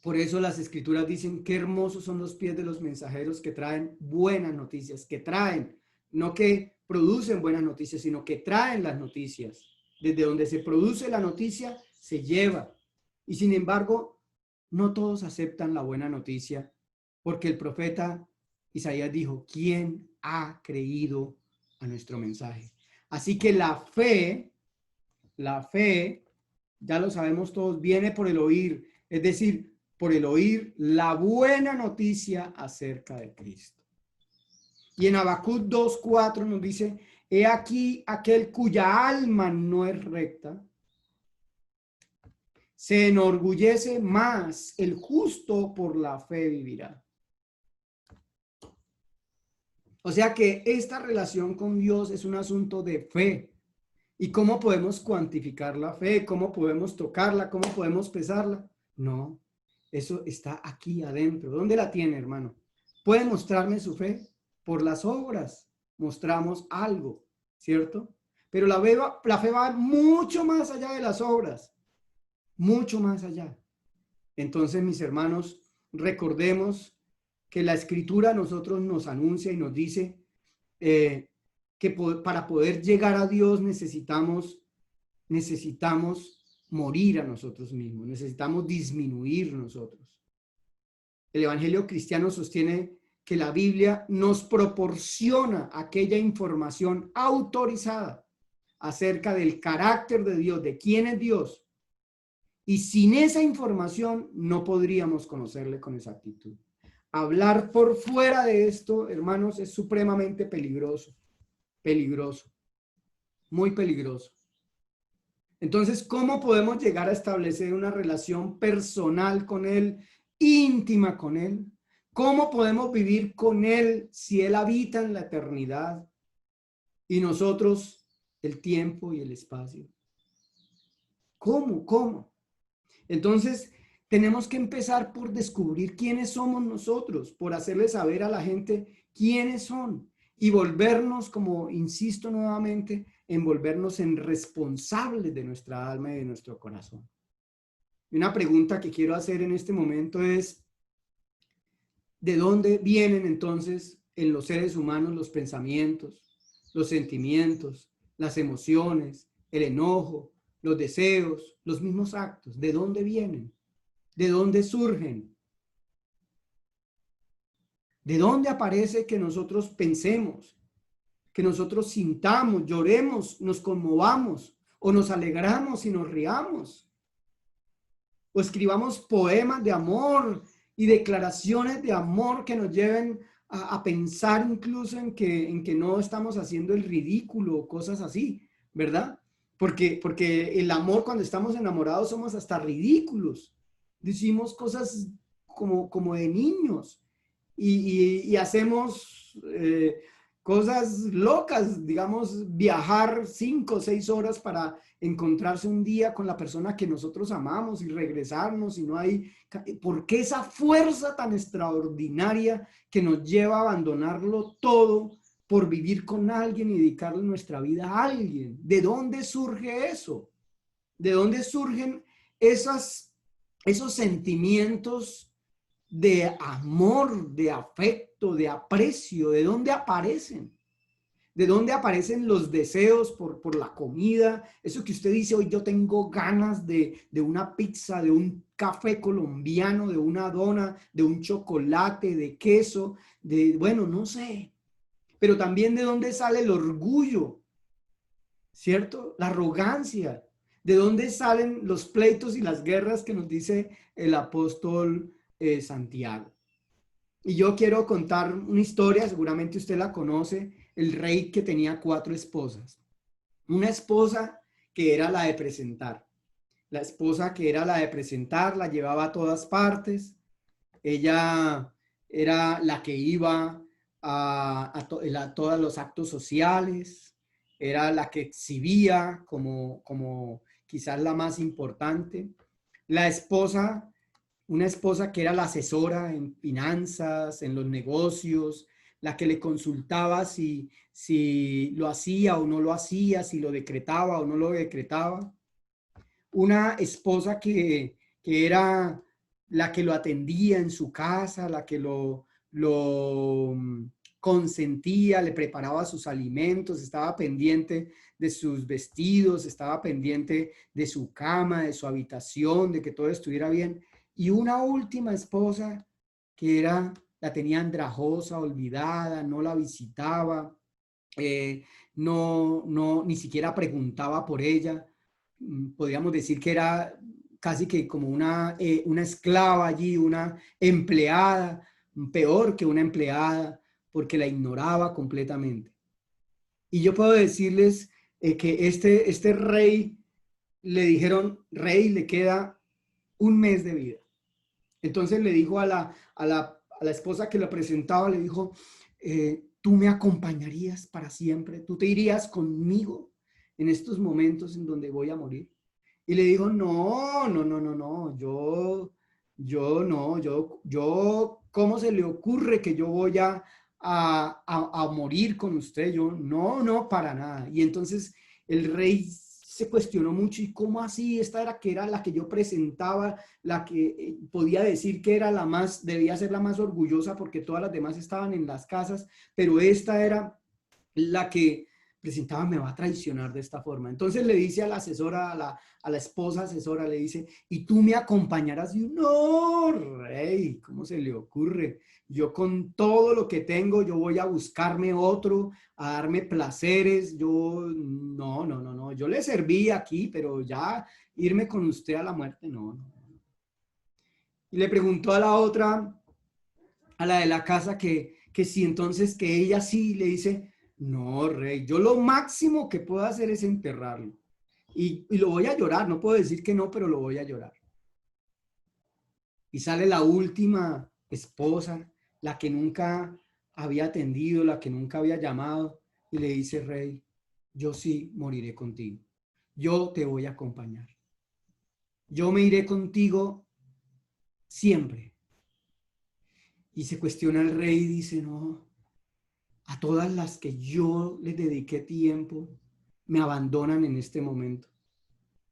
Por eso las escrituras dicen qué hermosos son los pies de los mensajeros que traen buenas noticias, que traen, no que producen buenas noticias, sino que traen las noticias. Desde donde se produce la noticia, se lleva. Y sin embargo, no todos aceptan la buena noticia, porque el profeta Isaías dijo, ¿quién ha creído a nuestro mensaje? Así que la fe, ya lo sabemos todos, viene por el oír, es decir, por el oír la buena noticia acerca de Cristo. Y en Habacuc 2:4 nos dice, he aquí aquel cuya alma no es recta, se enorgullece más, el justo por la fe vivirá. O sea que esta relación con Dios es un asunto de fe. ¿Y cómo podemos cuantificar la fe? ¿Cómo podemos tocarla? ¿Cómo podemos pesarla? No, eso está aquí adentro. ¿Dónde la tiene, hermano? ¿Puede mostrarme su fe? Por las obras mostramos algo, ¿cierto? Pero la fe va mucho más allá de las obras, mucho más allá. Entonces, mis hermanos, recordemos que la Escritura a nosotros nos anuncia y nos dice que para poder llegar a Dios necesitamos morir a nosotros mismos, necesitamos disminuir nosotros. El Evangelio cristiano sostiene que la Biblia nos proporciona aquella información autorizada acerca del carácter de Dios, de quién es Dios. Y sin esa información no podríamos conocerle con exactitud. Hablar por fuera de esto, hermanos, es supremamente peligroso, muy peligroso. Entonces, ¿cómo podemos llegar a establecer una relación personal con Él, íntima con Él? ¿Cómo podemos vivir con Él si Él habita en la eternidad y nosotros el tiempo y el espacio? ¿Cómo? Entonces, tenemos que empezar por descubrir quiénes somos nosotros, por hacerle saber a la gente quiénes son y volvernos, como insisto nuevamente, en volvernos en responsables de nuestra alma y de nuestro corazón. Y una pregunta que quiero hacer en este momento es, ¿de dónde vienen entonces en los seres humanos los pensamientos, los sentimientos, las emociones, el enojo, los deseos, los mismos actos? ¿De dónde vienen? ¿De dónde surgen? ¿De dónde aparece que nosotros pensemos, que nosotros sintamos, lloremos, nos conmovamos o nos alegramos y nos riamos? O escribamos poemas de amor y declaraciones de amor que nos lleven a pensar incluso en que no estamos haciendo el ridículo o cosas así, ¿verdad? Porque el amor, cuando estamos enamorados, somos hasta ridículos. Decimos cosas como de niños y hacemos cosas locas, digamos, viajar 5 o 6 horas para encontrarse un día con la persona que nosotros amamos y regresarnos y no hay... ¿Por qué esa fuerza tan extraordinaria que nos lleva a abandonarlo todo por vivir con alguien y dedicarle nuestra vida a alguien? ¿De dónde surge eso? ¿De dónde surgen esos sentimientos de amor, de afecto, de aprecio. ¿De dónde aparecen? ¿De dónde aparecen los deseos por la comida? Eso que usted dice, hoy yo tengo ganas de una pizza, de un café colombiano, de una dona, de un chocolate, de queso, bueno, no sé. Pero también de dónde sale el orgullo, ¿cierto? La arrogancia. ¿De dónde salen los pleitos y las guerras que nos dice el apóstol Santiago? Y yo quiero contar una historia, seguramente usted la conoce, el rey que tenía 4 esposas. Una esposa que era la de presentar. La esposa que era la de presentar, la llevaba a todas partes. Ella era la que iba a todos los actos sociales, era la que exhibía como quizás la más importante. La esposa, una esposa que era la asesora en finanzas, en los negocios, la que le consultaba si lo hacía o no lo hacía, si lo decretaba o no lo decretaba. Una esposa que era la que lo atendía en su casa, la que lo consentía, le preparaba sus alimentos, estaba pendiente de sus vestidos, estaba pendiente de su cama, de su habitación, de que todo estuviera bien. Y una última esposa que la tenía andrajosa, olvidada, no la visitaba, ni siquiera preguntaba por ella. Podríamos decir que era casi que como una esclava allí, una empleada, peor que una empleada, porque la ignoraba completamente. Y yo puedo decirles que este rey, le dijeron, rey, le queda un mes de vida. Entonces le dijo a la esposa que lo presentaba, le dijo, tú me acompañarías para siempre, tú te irías conmigo en estos momentos en donde voy a morir. Y le dijo, no, no, no, no, no, yo no, ¿cómo se le ocurre que yo voy a morir con usted? Yo, no, no, para nada. Y entonces el rey se cuestionó mucho, ¿y cómo así? Esta era que era la que yo presentaba, la que podía decir que era la más, debía ser la más orgullosa porque todas las demás estaban en las casas, pero esta era la que presentaba, me va a traicionar de esta forma. Entonces le dice a la asesora, a la esposa asesora, le dice, ¿y tú me acompañarás? Y yo, no, rey, ¿cómo se le ocurre? Yo con todo lo que tengo, yo voy a buscarme otro, a darme placeres. Yo, no, no, no, no, yo le serví aquí, pero ya irme con usted a la muerte, no, no. Y le preguntó a la otra, a la de la casa, que si entonces que ella sí le dice, no, rey, yo lo máximo que puedo hacer es enterrarlo. Y lo voy a llorar, no puedo decir que no, pero lo voy a llorar. Y sale la última esposa, la que nunca había atendido, la que nunca había llamado, y le dice, rey, yo sí moriré contigo. Yo te voy a acompañar. Yo me iré contigo siempre. Y se cuestiona el rey y dice, no, a todas las que yo les dediqué tiempo, me abandonan en este momento,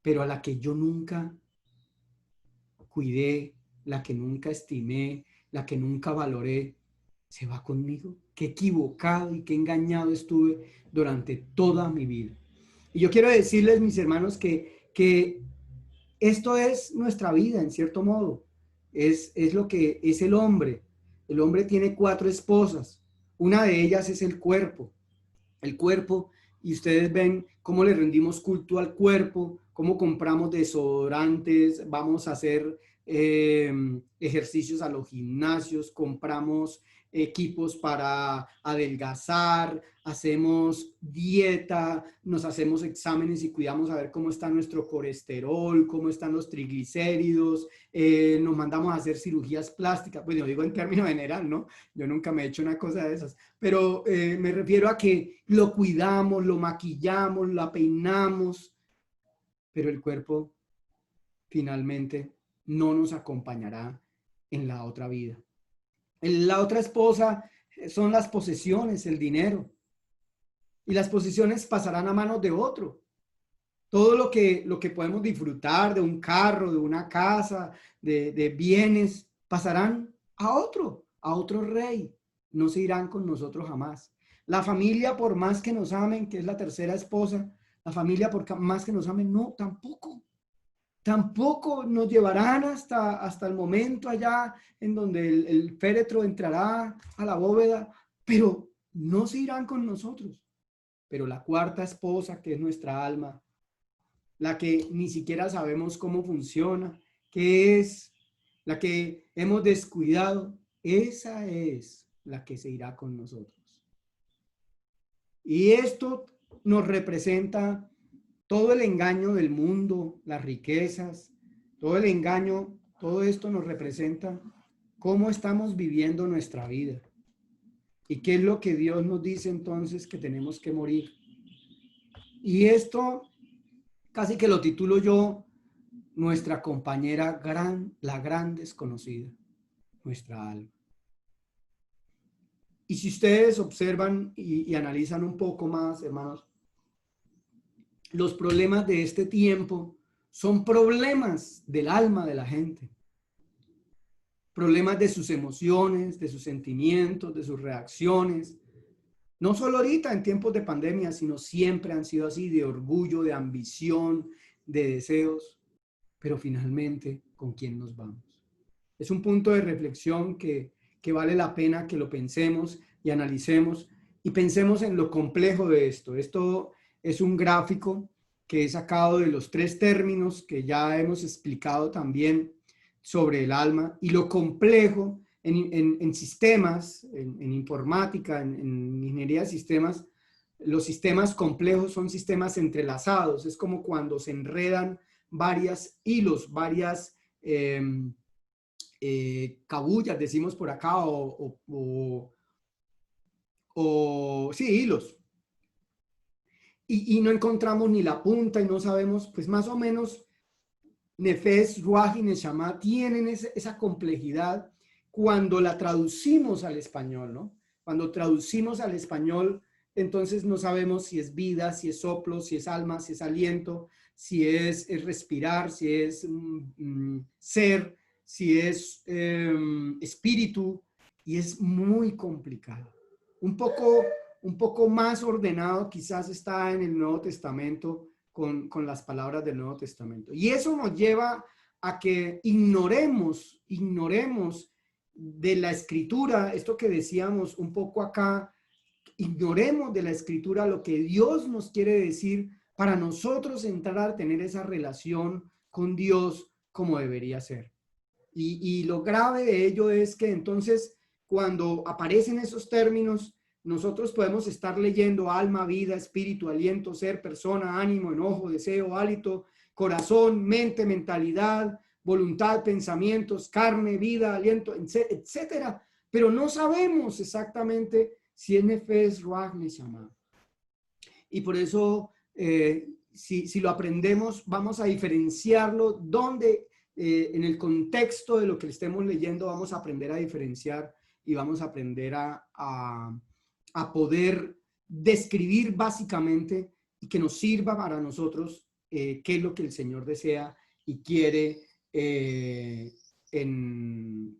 pero a la que yo nunca cuidé, la que nunca estimé, la que nunca valoré, se va conmigo. Qué equivocado y qué engañado estuve durante toda mi vida. Y yo quiero decirles, mis hermanos, que esto es nuestra vida, en cierto modo. Es lo que es el hombre. El hombre tiene 4 esposas. Una de ellas es el cuerpo. El cuerpo, y ustedes ven cómo le rendimos culto al cuerpo, cómo compramos desodorantes, vamos a hacer ejercicios a los gimnasios, compramos equipos para adelgazar, hacemos dieta, nos hacemos exámenes y cuidamos a ver cómo está nuestro colesterol, cómo están los triglicéridos, nos mandamos a hacer cirugías plásticas, pues yo digo en términos general, ¿no? Yo nunca me he hecho una cosa de esas, pero me refiero a que lo cuidamos, lo maquillamos, lo peinamos, pero el cuerpo finalmente no nos acompañará en la otra vida. En la otra esposa son las posesiones, el dinero, y las posesiones pasarán a manos de otro. Todo lo que podemos disfrutar de un carro, de una casa, de bienes, pasarán a otro rey. No se irán con nosotros jamás. La familia, por más que nos amen, que es la tercera esposa, la familia, por más que nos amen, no, tampoco. Tampoco nos llevarán hasta el momento allá en donde el féretro entrará a la bóveda, pero no se irán con nosotros. Pero la cuarta esposa, que es nuestra alma, la que ni siquiera sabemos cómo funciona, que es la que hemos descuidado, esa es la que se irá con nosotros. Y esto nos representa todo el engaño del mundo, las riquezas, todo el engaño, todo esto nos representa cómo estamos viviendo nuestra vida. ¿Y qué es lo que Dios nos dice entonces que tenemos que morir? Y esto casi que lo titulo yo, nuestra compañera la gran desconocida, nuestra alma. Y si ustedes observan y analizan un poco más, hermanos, los problemas de este tiempo son problemas del alma de la gente. Problemas de sus emociones, de sus sentimientos, de sus reacciones. No solo ahorita en tiempos de pandemia, sino siempre han sido así, de orgullo, de ambición, de deseos. Pero finalmente, ¿con quién nos vamos? Es un punto de reflexión que vale la pena que lo pensemos y analicemos y pensemos en lo complejo de esto. Esto es un gráfico que he sacado de los 3 términos que ya hemos explicado también sobre el alma y lo complejo en sistemas, en informática, en ingeniería de sistemas. Los sistemas complejos son sistemas entrelazados. Es como cuando se enredan varias hilos, varias cabullas, decimos por acá, sí, hilos. Y no encontramos ni la punta y no sabemos, pues más o menos, Nefesh, Ruaj y Neshama tienen esa complejidad cuando la traducimos al español, ¿no? Cuando traducimos al español, entonces no sabemos si es vida, si es soplo, si es alma, si es aliento, si es respirar, si es ser, si es espíritu, y es muy complicado. Un poco más ordenado quizás está en el Nuevo Testamento con las palabras del Nuevo Testamento. Y eso nos lleva a que ignoremos de la Escritura, esto que decíamos un poco acá, ignoremos de la Escritura lo que Dios nos quiere decir para nosotros entrar a tener esa relación con Dios como debería ser. Y lo grave de ello es que entonces cuando aparecen esos términos, nosotros podemos estar leyendo alma, vida, espíritu, aliento, ser, persona, ánimo, enojo, deseo, hálito, corazón, mente, mentalidad, voluntad, pensamientos, carne, vida, aliento, etcétera. Pero no sabemos exactamente si es Nefesh, Ruaj, Neshama. Y por eso, si lo aprendemos, vamos a diferenciarlo donde en el contexto de lo que estemos leyendo vamos a aprender a diferenciar y vamos a aprender a poder describir básicamente y que nos sirva para nosotros qué es lo que el Señor desea y quiere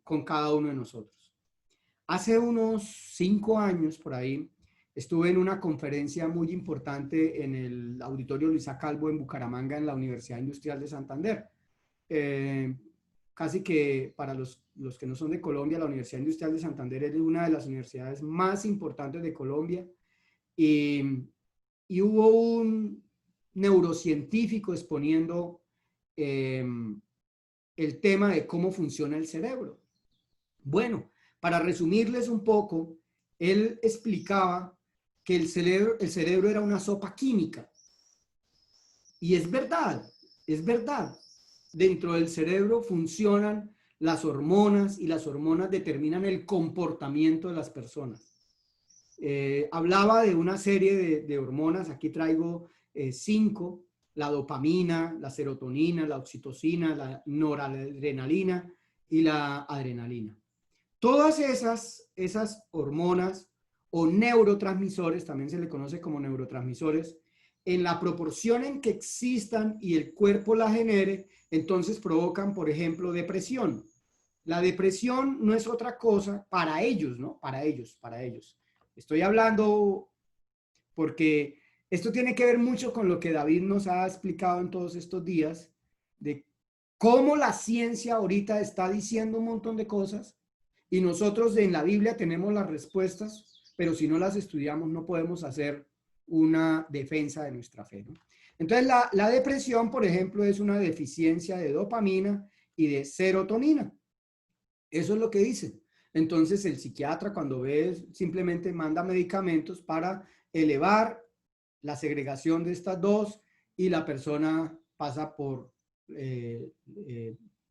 con cada uno de nosotros. Hace unos 5 años por ahí estuve en una conferencia muy importante en el Auditorio Luisa Calvo en Bucaramanga, en la Universidad Industrial de Santander. Casi que para los que no son de Colombia, la Universidad Industrial de Santander es una de las universidades más importantes de Colombia y hubo un neurocientífico exponiendo el tema de cómo funciona el cerebro. Bueno, para resumirles un poco, él explicaba que el cerebro era una sopa química. Y es verdad, es verdad. Dentro del cerebro funcionan las hormonas y las hormonas determinan el comportamiento de las personas. Hablaba de una serie de hormonas, aquí traigo 5, la dopamina, la serotonina, la oxitocina, la noradrenalina y la adrenalina. Todas esas hormonas o neurotransmisores, también se le conoce como neurotransmisores, en la proporción en que existan y el cuerpo la genere, entonces provocan, por ejemplo, depresión. La depresión no es otra cosa para ellos, ¿no? Para ellos, para ellos. Estoy hablando porque esto tiene que ver mucho con lo que David nos ha explicado en todos estos días, de cómo la ciencia ahorita está diciendo un montón de cosas y nosotros en la Biblia tenemos las respuestas, pero si no las estudiamos no podemos hacer una defensa de nuestra fe, ¿no? Entonces la depresión, por ejemplo, es una deficiencia de dopamina y de serotonina. Eso es lo que dicen. Entonces el psiquiatra cuando ve simplemente manda medicamentos para elevar la segregación de estas dos y la persona pasa por,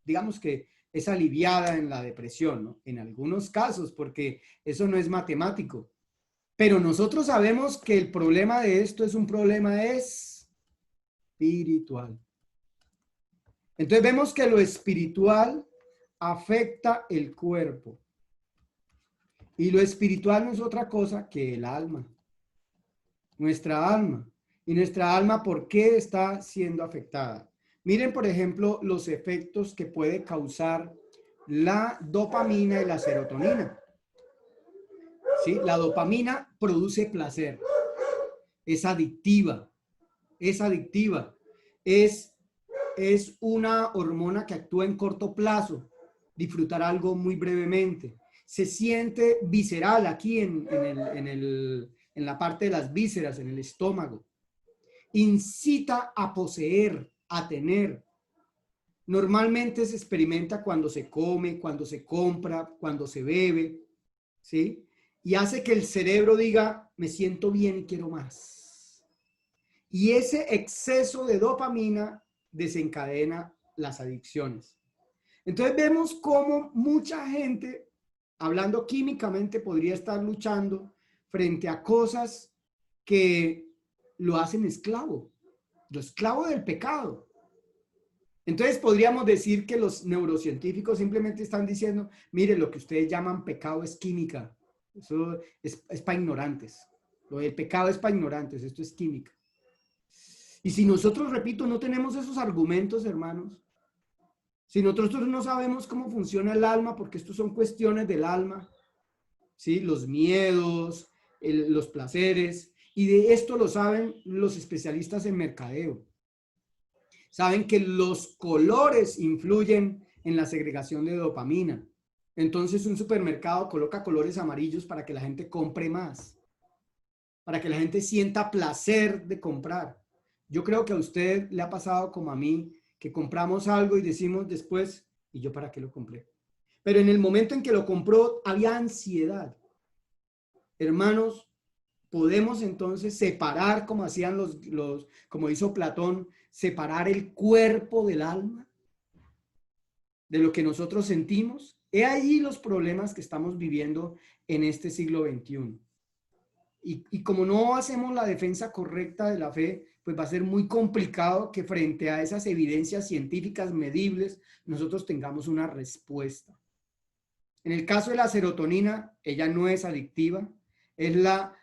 digamos que es aliviada en la depresión, ¿no? En algunos casos, porque eso no es matemático. Pero nosotros sabemos que el problema de esto es un problema espiritual. Entonces vemos que lo espiritual afecta el cuerpo. Y lo espiritual no es otra cosa que el alma. Nuestra alma. Y nuestra alma, ¿por qué está siendo afectada? Miren, por ejemplo, los efectos que puede causar la dopamina y la serotonina. ¿Sí? La dopamina produce placer. Es adictiva. Es adictiva. Es una hormona que actúa en corto plazo. Disfrutar algo muy brevemente. Se siente visceral aquí en la parte de las vísceras, en el estómago. Incita a poseer, a tener. Normalmente se experimenta cuando se come, cuando se compra, cuando se bebe, ¿sí? Y hace que el cerebro diga, me siento bien y quiero más. Y ese exceso de dopamina desencadena las adicciones. Entonces vemos cómo mucha gente, hablando químicamente, podría estar luchando frente a cosas que lo hacen esclavo del pecado. Entonces podríamos decir que los neurocientíficos simplemente están diciendo, mire, lo que ustedes llaman pecado es química. Eso es para ignorantes. Lo del pecado es para ignorantes, esto es química. Y si nosotros, repito, no tenemos esos argumentos, hermanos, si nosotros no sabemos cómo funciona el alma, porque estos son cuestiones del alma, ¿sí? Los miedos, los placeres, y de esto lo saben los especialistas en mercadeo. Saben que los colores influyen en la segregación de dopamina. Entonces un supermercado coloca colores amarillos para que la gente compre más, para que la gente sienta placer de comprar. Yo creo que a usted le ha pasado como a mí, que compramos algo y decimos después, ¿y yo para qué lo compré? Pero en el momento en que lo compró había ansiedad. Hermanos, podemos entonces separar, como hacían como hizo Platón, separar el cuerpo del alma, de lo que nosotros sentimos. He ahí los problemas que estamos viviendo en este siglo XXI. Y como no hacemos la defensa correcta de la fe, pues va a ser muy complicado que frente a esas evidencias científicas medibles, nosotros tengamos una respuesta. En el caso de la serotonina, ella no es adictiva, es la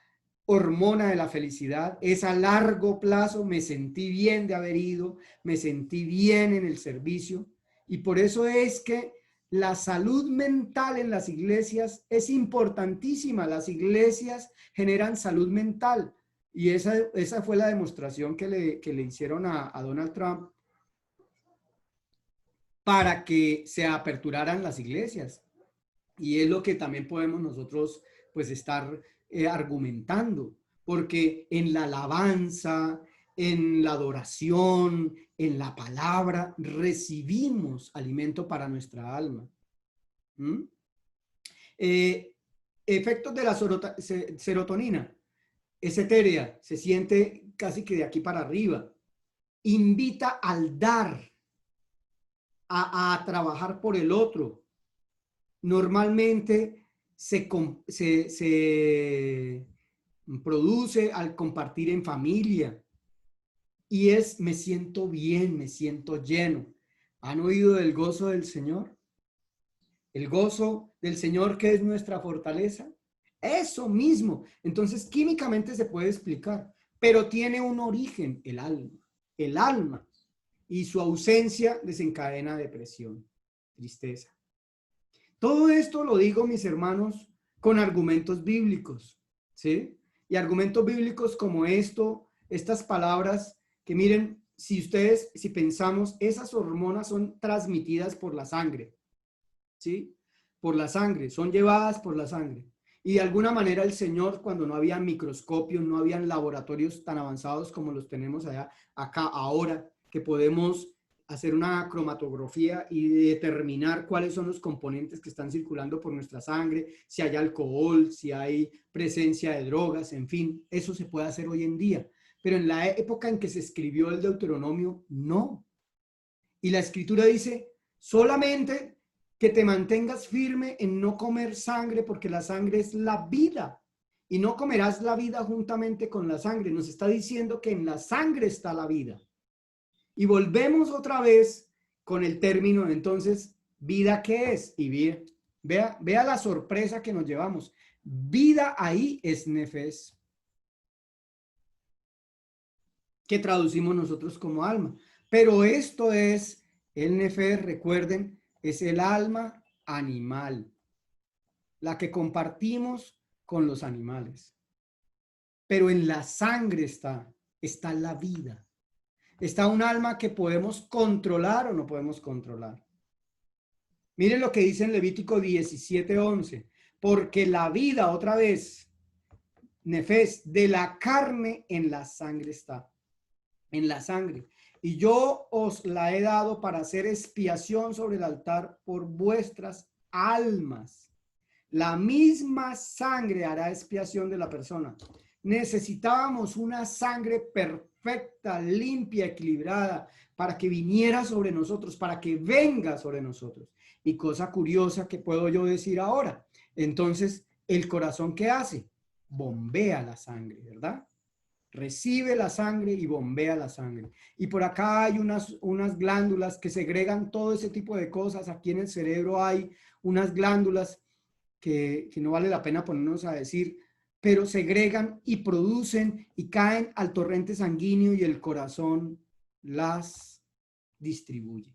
hormona de la felicidad, es a largo plazo, me sentí bien de haber ido, me sentí bien en el servicio, y por eso es que la salud mental en las iglesias es importantísima. Las iglesias generan salud mental, y esa fue la demostración que le hicieron a Donald Trump para que se aperturaran las iglesias. Y es lo que también podemos nosotros pues estar argumentando, porque en la alabanza, en la adoración, en la palabra, recibimos alimento para nuestra alma. Efectos de la serotonina, es etérea, se siente casi que de aquí para arriba, invita al dar, a trabajar por el otro. Normalmente se produce al compartir en familia y me siento bien, me siento lleno. ¿Han oído del gozo del Señor? El gozo del Señor, que es nuestra fortaleza. Eso mismo. Entonces, químicamente se puede explicar, pero tiene un origen, el alma. El alma. Y su ausencia desencadena depresión, tristeza. Todo esto lo digo, mis hermanos, con argumentos bíblicos, ¿sí? Y argumentos bíblicos como estas palabras que miren, si pensamos, esas hormonas son transmitidas por la sangre, ¿sí? Por la sangre, son llevadas por la sangre. Y de alguna manera el Señor, cuando no había microscopios, no habían laboratorios tan avanzados como los tenemos acá ahora, que podemos hacer una cromatografía y determinar cuáles son los componentes que están circulando por nuestra sangre, si hay alcohol, si hay presencia de drogas, en fin, eso se puede hacer hoy en día. Pero en la época en que se escribió el Deuteronomio, no. Y la escritura dice, solamente que te mantengas firme en no comer sangre, porque la sangre es la vida. Y no comerás la vida juntamente con la sangre. Nos está diciendo que en la sangre está la vida. Y volvemos otra vez con el término, entonces, ¿vida qué es? Y vea la sorpresa que nos llevamos. Vida ahí es nefes, que traducimos nosotros como alma. Pero esto es, el nefes, recuerden, es el alma animal, la que compartimos con los animales. Pero en la sangre está la vida. Está un alma que podemos controlar o no podemos controlar. Miren lo que dice en Levítico 17:11. Porque la vida, otra vez, nefes, de la carne en la sangre está. En la sangre. Y yo os la he dado para hacer expiación sobre el altar por vuestras almas. La misma sangre hará expiación de la persona. Necesitábamos una sangre perfecta, limpia, equilibrada, para que viniera sobre nosotros, para que venga sobre nosotros. Y cosa curiosa que puedo yo decir ahora. Entonces, ¿el corazón qué hace? Bombea la sangre, ¿verdad? Recibe la sangre y bombea la sangre. Y por acá hay unas glándulas que segregan todo ese tipo de cosas. Aquí en el cerebro hay unas glándulas que no vale la pena ponernos a decir, pero segregan y producen y caen al torrente sanguíneo y el corazón las distribuye.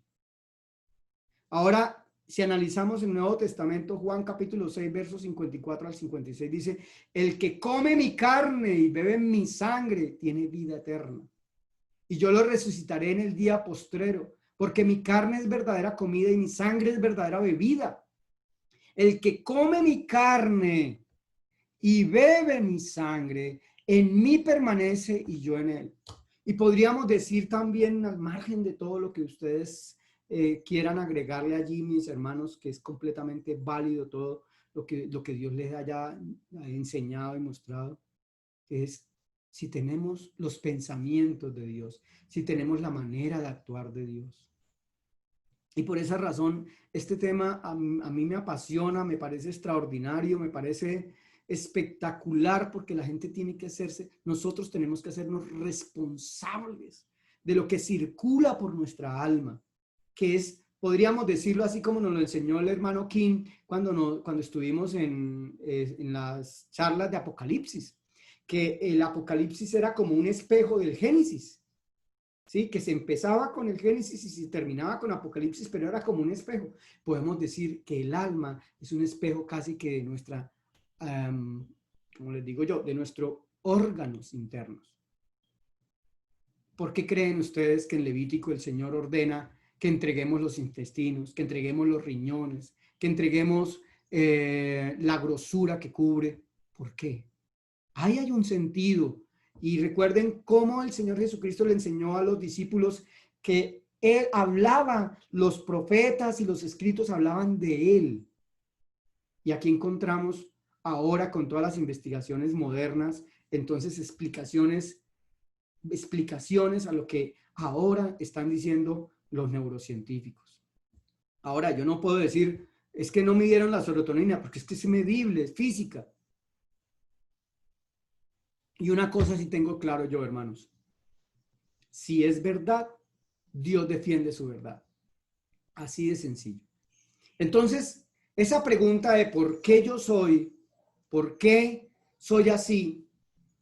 Ahora, si analizamos el Nuevo Testamento, Juan capítulo 6, versos 54 al 56, dice, el que come mi carne y bebe mi sangre tiene vida eterna. Y yo lo resucitaré en el día postrero, porque mi carne es verdadera comida y mi sangre es verdadera bebida. El que come mi carne y bebe mi sangre, en mí permanece y yo en él. Y podríamos decir también, al margen de todo lo que ustedes quieran agregarle allí, mis hermanos, que es completamente válido todo lo que Dios les haya enseñado y mostrado, es si tenemos los pensamientos de Dios, si tenemos la manera de actuar de Dios. Y por esa razón, este tema a mí me apasiona, me parece extraordinario, me parece espectacular, porque la gente tiene que nosotros tenemos que hacernos responsables de lo que circula por nuestra alma, que es, podríamos decirlo así como nos lo enseñó el hermano King cuando estuvimos en las charlas de Apocalipsis, que el Apocalipsis era como un espejo del Génesis. ¿Sí? Que se empezaba con el Génesis y se terminaba con Apocalipsis, pero era como un espejo. Podemos decir que el alma es un espejo casi que de nuestra, como les digo yo, de nuestros órganos internos. ¿Por qué creen ustedes que en Levítico el Señor ordena que entreguemos los intestinos, que entreguemos los riñones, que entreguemos la grosura que cubre? ¿Por qué? Ahí hay un sentido. Y recuerden cómo el Señor Jesucristo le enseñó a los discípulos que Él hablaba, los profetas y los escritos hablaban de Él. Y aquí encontramos ahora con todas las investigaciones modernas, entonces explicaciones a lo que ahora están diciendo los neurocientíficos. Ahora, yo no puedo decir, es que no midieron la serotonina, porque es que es medible, es física. Y una cosa sí tengo claro yo, hermanos. Si es verdad, Dios defiende su verdad. Así de sencillo. Entonces, esa pregunta de por qué yo soy, por qué soy así,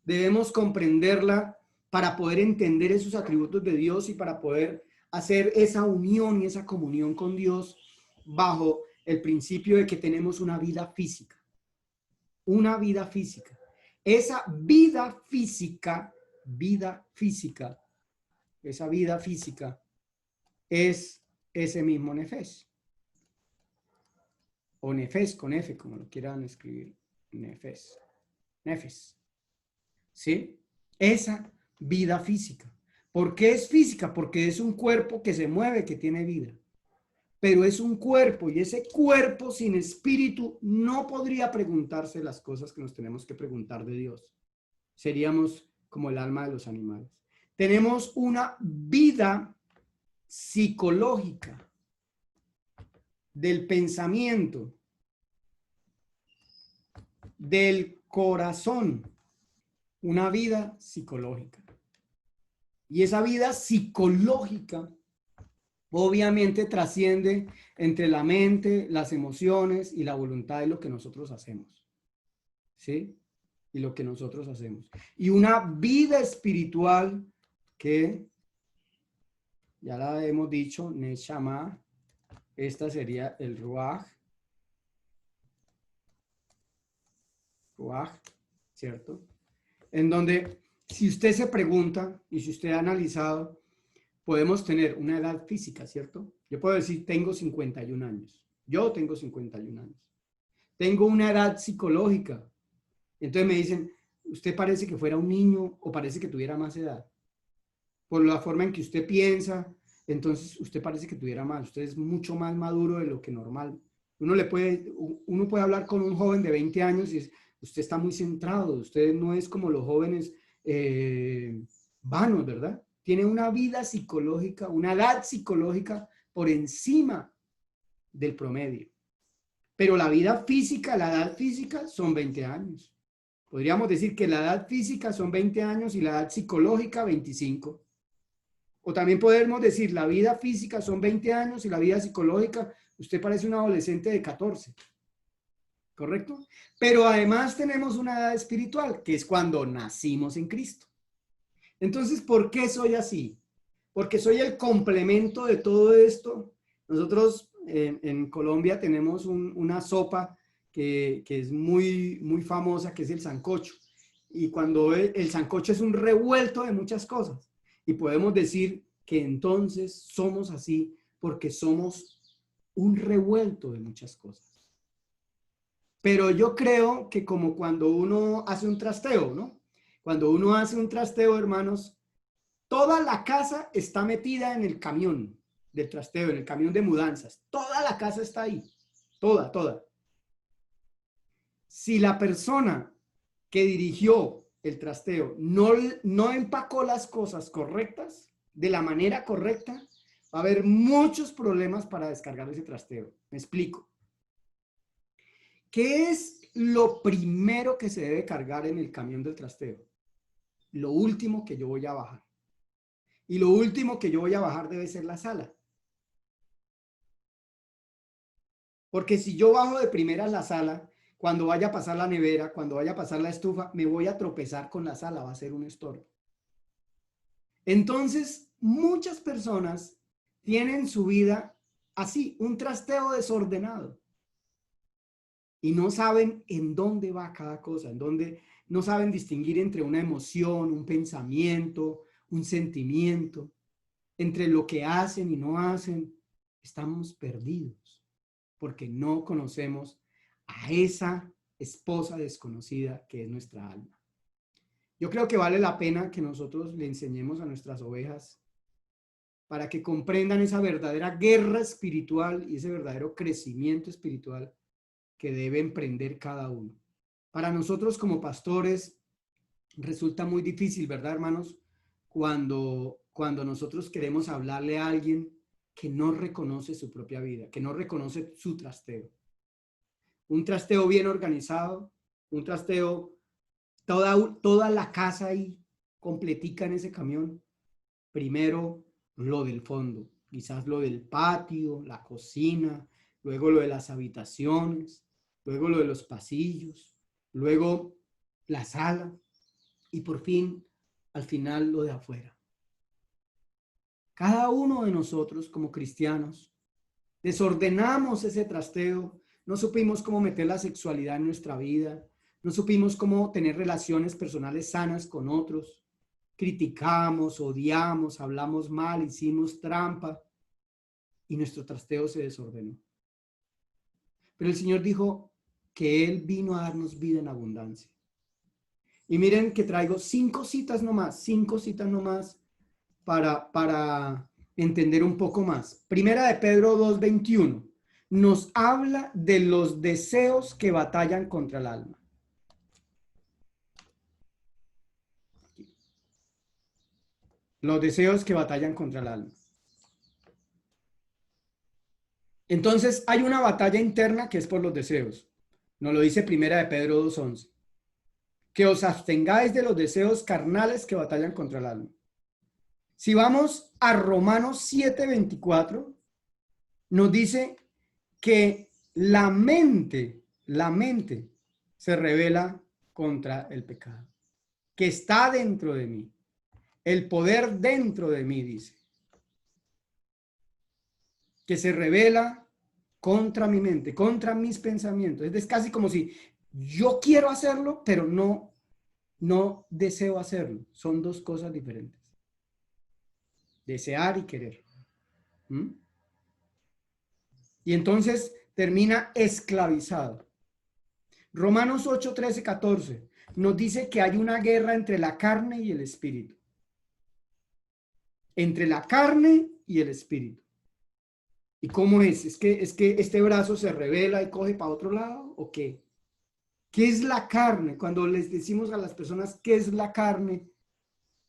debemos comprenderla para poder entender esos atributos de Dios y para poder hacer esa unión y esa comunión con Dios bajo el principio de que tenemos una vida física. Una vida física. Esa vida física es ese mismo nefes. O nefes con F, como lo quieran escribir. Nefes. Nefes. ¿Sí? Esa vida física. ¿Por qué es física? Porque es un cuerpo que se mueve, que tiene vida. Pero es un cuerpo y ese cuerpo sin espíritu no podría preguntarse las cosas que nos tenemos que preguntar de Dios. Seríamos como el alma de los animales. Tenemos una vida psicológica del pensamiento, del corazón, una vida psicológica. Y esa vida psicológica obviamente trasciende entre la mente, las emociones y la voluntad de lo que nosotros hacemos. ¿Sí? Y lo que nosotros hacemos. Y una vida espiritual que, ya la hemos dicho, Neshama, esta sería el Ruach, ¿cierto? En donde, si usted se pregunta y si usted ha analizado, podemos tener una edad física, ¿cierto? Yo puedo decir, tengo 51 años. Yo tengo 51 años. Tengo una edad psicológica. Entonces me dicen, usted parece que fuera un niño o parece que tuviera más edad. Por la forma en que usted piensa, entonces usted parece que tuviera más. Usted es mucho más maduro de lo que normal. Uno puede hablar con un joven de 20 años y usted está muy centrado. Usted no es como los jóvenes vanos, ¿verdad? Tiene una vida psicológica, una edad psicológica por encima del promedio. Pero la vida física, la edad física son 20 años. Podríamos decir que la edad física son 20 años y la edad psicológica 25. O también podemos decir la vida física son 20 años y la vida psicológica, usted parece un adolescente de 14. ¿Correcto? Pero además tenemos una edad espiritual, que es cuando nacimos en Cristo. Entonces, ¿por qué soy así? Porque soy el complemento de todo esto. Nosotros en Colombia tenemos una sopa que es muy, muy famosa, que es el sancocho. Y cuando el sancocho es un revuelto de muchas cosas. Y podemos decir que entonces somos así porque somos un revuelto de muchas cosas. Pero yo creo que como cuando uno hace un trasteo, ¿no? Cuando uno hace un trasteo, hermanos, toda la casa está metida en el camión del trasteo, en el camión de mudanzas. Toda la casa está ahí. Toda, toda. Si la persona que dirigió el trasteo no empacó las cosas correctas, de la manera correcta, va a haber muchos problemas para descargar ese trasteo. Me explico. ¿Qué es lo primero que se debe cargar en el camión del trasteo? Lo último que yo voy a bajar. Y lo último que yo voy a bajar debe ser la sala. Porque si yo bajo de primera la sala, cuando vaya a pasar la nevera, cuando vaya a pasar la estufa, me voy a tropezar con la sala, va a ser un estorbo. Entonces, muchas personas tienen su vida así, un trasteo desordenado. Y no saben en dónde va cada cosa, en dónde no saben distinguir entre una emoción, un pensamiento, un sentimiento, entre lo que hacen y no hacen. Estamos perdidos porque no conocemos a esa esposa desconocida que es nuestra alma. Yo creo que vale la pena que nosotros le enseñemos a nuestras ovejas para que comprendan esa verdadera guerra espiritual y ese verdadero crecimiento espiritual que debe emprender cada uno. Para nosotros como pastores resulta muy difícil, ¿verdad, hermanos? Cuando nosotros queremos hablarle a alguien que no reconoce su propia vida, que no reconoce su trasteo. Un trasteo bien organizado, un trasteo, toda la casa ahí completica en ese camión. Primero lo del fondo, quizás lo del patio, la cocina, luego lo de las habitaciones, luego lo de los pasillos, luego la sala y por fin, al final, lo de afuera. Cada uno de nosotros como cristianos Desordenamos ese trasteo, no supimos cómo meter la sexualidad en nuestra vida, no supimos cómo tener relaciones personales sanas con otros, criticamos, odiamos, hablamos mal, hicimos trampa y nuestro trasteo se desordenó. Pero el Señor dijo que Él vino a darnos vida en abundancia. Y miren que traigo 5 citas nomás para entender un poco más. Primera de Pedro 2:21 nos habla de los deseos que batallan contra el alma. Los deseos que batallan contra el alma. Entonces hay una batalla interna que es por los deseos. Nos lo dice Primera de Pedro 2:11. Que os abstengáis de los deseos carnales que batallan contra el alma. Si vamos a Romanos 7:24, nos dice que la mente se revela contra el pecado, que está dentro de mí, el poder dentro de mí, dice, que se revela contra mi mente, contra mis pensamientos. Es casi como si yo quiero hacerlo, pero no deseo hacerlo. Son dos cosas diferentes. Desear y querer. ¿Mm? Y entonces termina esclavizado. Romanos 8, 13, 14 nos dice que hay una guerra entre la carne y el espíritu. Entre la carne y el espíritu. ¿Y cómo es? ¿Es que este brazo se revela y coge para otro lado o qué? ¿Qué es la carne? Cuando les decimos a las personas qué es la carne,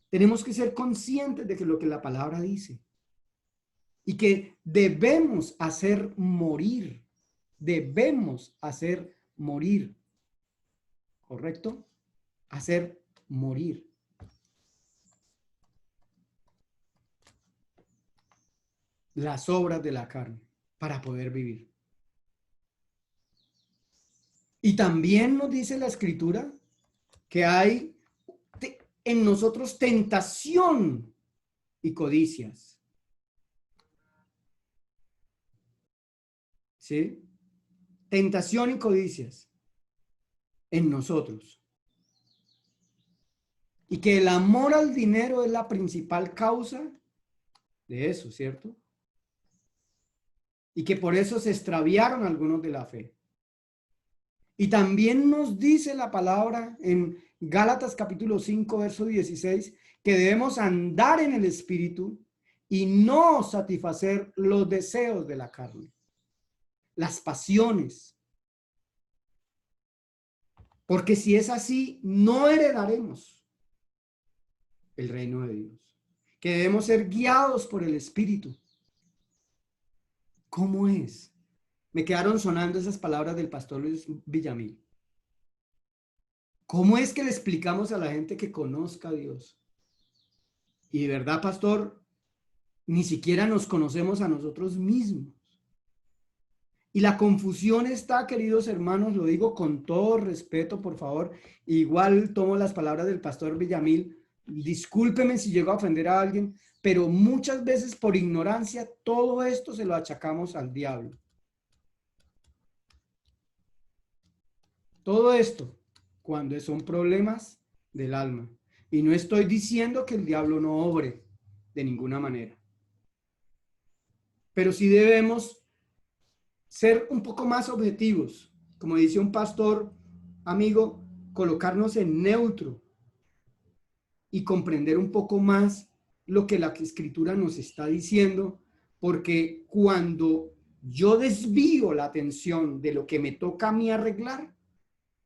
tenemos que ser conscientes de que lo que la palabra dice. Y que debemos hacer morir. Debemos hacer morir. ¿Correcto? Hacer morir. Las obras de la carne para poder vivir. Y también nos dice la Escritura que hay en nosotros tentación y codicias. ¿Sí? Tentación y codicias en nosotros. Y que el amor al dinero es la principal causa de eso, ¿cierto? Y que por eso se extraviaron algunos de la fe. Y también nos dice la palabra en Gálatas capítulo 5, verso 16, que debemos andar en el Espíritu y no satisfacer los deseos de la carne, las pasiones. Porque si es así, no heredaremos el reino de Dios. Que debemos ser guiados por el Espíritu. ¿Cómo es? Me quedaron sonando esas palabras del pastor Luis Villamil. ¿Cómo es que le explicamos a la gente que conozca a Dios? Y de verdad, pastor, ni siquiera nos conocemos a nosotros mismos. Y la confusión está, queridos hermanos, lo digo con todo respeto, por favor. Igual tomo las palabras del pastor Villamil. Discúlpeme si llego a ofender a alguien, pero muchas veces por ignorancia todo esto se lo achacamos al diablo. Todo esto cuando son problemas del alma. Y no estoy diciendo que el diablo no obre de ninguna manera. Pero sí debemos ser un poco más objetivos. Como dice un pastor amigo, colocarnos en neutro y comprender un poco más lo que la escritura nos está diciendo, porque cuando yo desvío la atención de lo que me toca a mí arreglar,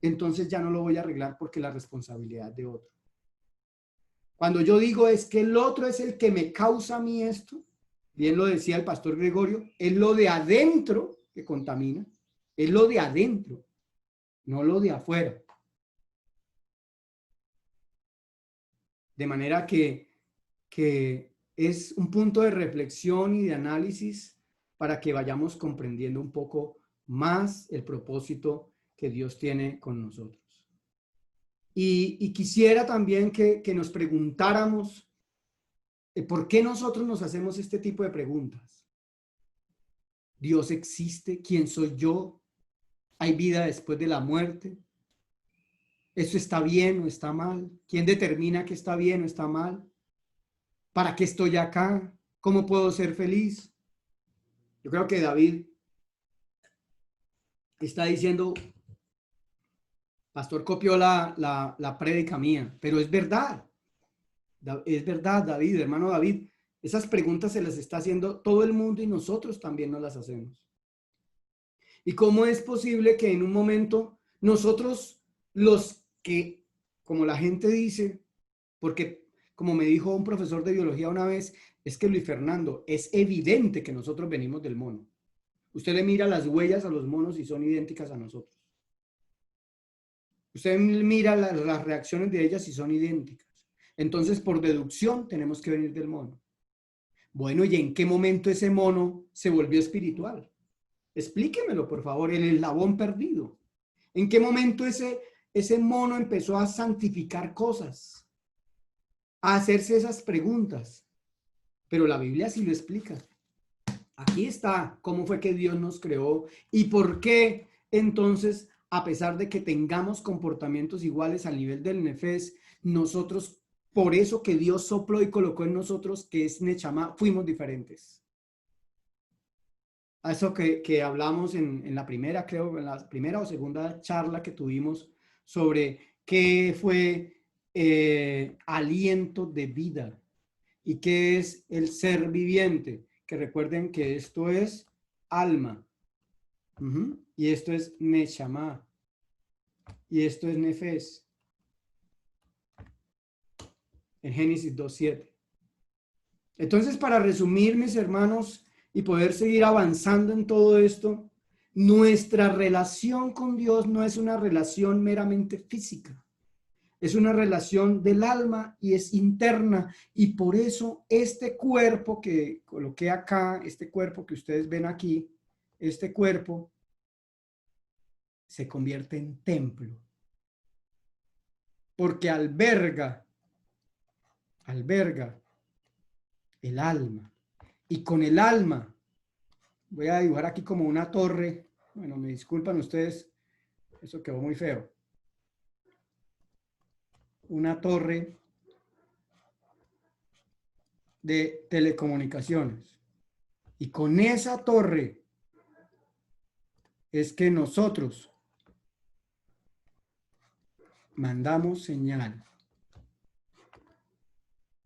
entonces ya no lo voy a arreglar porque es la responsabilidad de otro. Cuando yo digo es que el otro es el que me causa a mí esto, bien lo decía el pastor Gregorio, es lo de adentro que contamina, es lo de adentro, no lo de afuera. De manera que es un punto de reflexión y de análisis para que vayamos comprendiendo un poco más el propósito que Dios tiene con nosotros. Y quisiera también que nos preguntáramos ¿por qué nosotros nos hacemos este tipo de preguntas? ¿Dios existe? ¿Quién soy yo? ¿Hay vida después de la muerte? ¿Eso está bien o está mal? ¿Quién determina que está bien o está mal? ¿Para qué estoy acá? ¿Cómo puedo ser feliz? Yo creo que David está diciendo, pastor copió la prédica mía, pero es verdad. Es verdad, David, hermano David. Esas preguntas se las está haciendo todo el mundo y nosotros también nos las hacemos. ¿Y cómo es posible que en un momento nosotros, los que, como la gente dice, porque como me dijo un profesor de biología una vez, es que Luis Fernando, es evidente que nosotros venimos del mono. Usted le mira las huellas a los monos y son idénticas a nosotros. Usted mira las reacciones de ellas y son idénticas. Entonces, por deducción, tenemos que venir del mono. Bueno, ¿y en qué momento ese mono se volvió espiritual? Explíquemelo, por favor, el eslabón perdido. ¿En qué momento ese mono empezó a santificar cosas? A hacerse esas preguntas. Pero la Biblia sí lo explica. Aquí está cómo fue que Dios nos creó y por qué entonces, a pesar de que tengamos comportamientos iguales al nivel del nefes, nosotros, por eso que Dios sopló y colocó en nosotros, que es Nechama, fuimos diferentes. A eso que hablamos en la primera, creo, en la primera o segunda charla que tuvimos sobre qué fue aliento de vida y qué es el ser viviente. Que recuerden que esto es alma. Y esto es Neshama. Y esto es Nefes. En Génesis 2:7. Entonces, para resumir, mis hermanos, y poder seguir avanzando en todo esto, nuestra relación con Dios no es una relación meramente física. Es una relación del alma y es interna. Y por eso este cuerpo que coloqué acá, este cuerpo que ustedes ven aquí, este cuerpo se convierte en templo. Porque alberga el alma. Y con el alma, voy a dibujar aquí como una torre. Bueno, me disculpan ustedes, eso quedó muy feo. Una torre de telecomunicaciones. Y con esa torre es que nosotros mandamos señal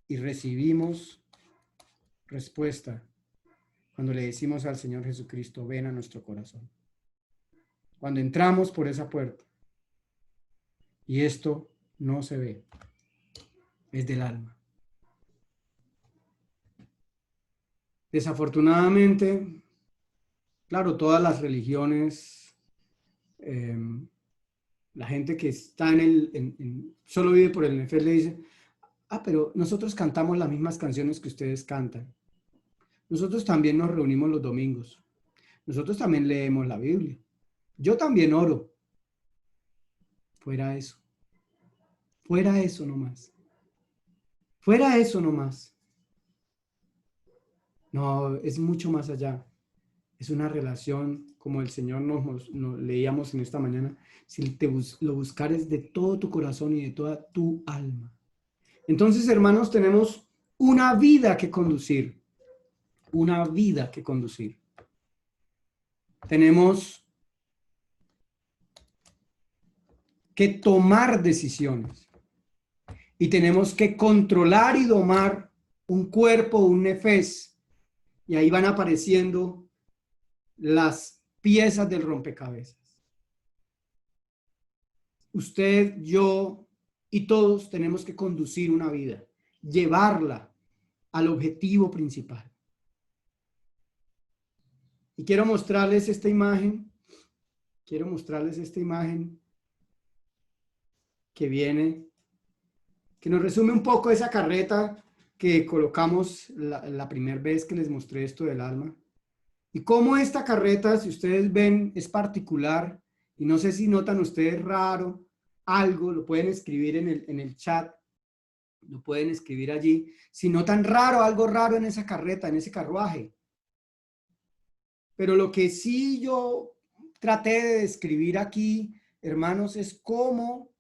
y recibimos respuesta cuando le decimos al Señor Jesucristo, ven a nuestro corazón. Cuando entramos por esa puerta. Y esto no se ve, es del alma. Desafortunadamente, claro, todas las religiones, la gente que está solo vive por el Nefes le dice, pero nosotros cantamos las mismas canciones que ustedes cantan. Nosotros también nos reunimos los domingos. Nosotros también leemos la Biblia. Yo también oro. Fuera eso. Fuera eso nomás. Fuera eso nomás. No, es mucho más allá. Es una relación, como el Señor nos leíamos en esta mañana, si lo buscares de todo tu corazón y de toda tu alma. Entonces, hermanos, tenemos una vida que conducir. Una vida que conducir. Tenemos que tomar decisiones. Y tenemos que controlar y domar un cuerpo, un nefes. Y ahí van apareciendo las piezas del rompecabezas. Usted, yo y todos tenemos que conducir una vida, llevarla al objetivo principal. Y quiero mostrarles esta imagen. Que viene, que nos resume un poco esa carreta que colocamos la primera vez que les mostré esto del alma. Y cómo esta carreta, si ustedes ven, es particular. Y no sé si notan ustedes raro algo, lo pueden escribir en el chat. Lo pueden escribir allí. Si notan raro, algo raro en esa carreta, en ese carruaje. Pero lo que sí yo traté de describir aquí, hermanos, es cómo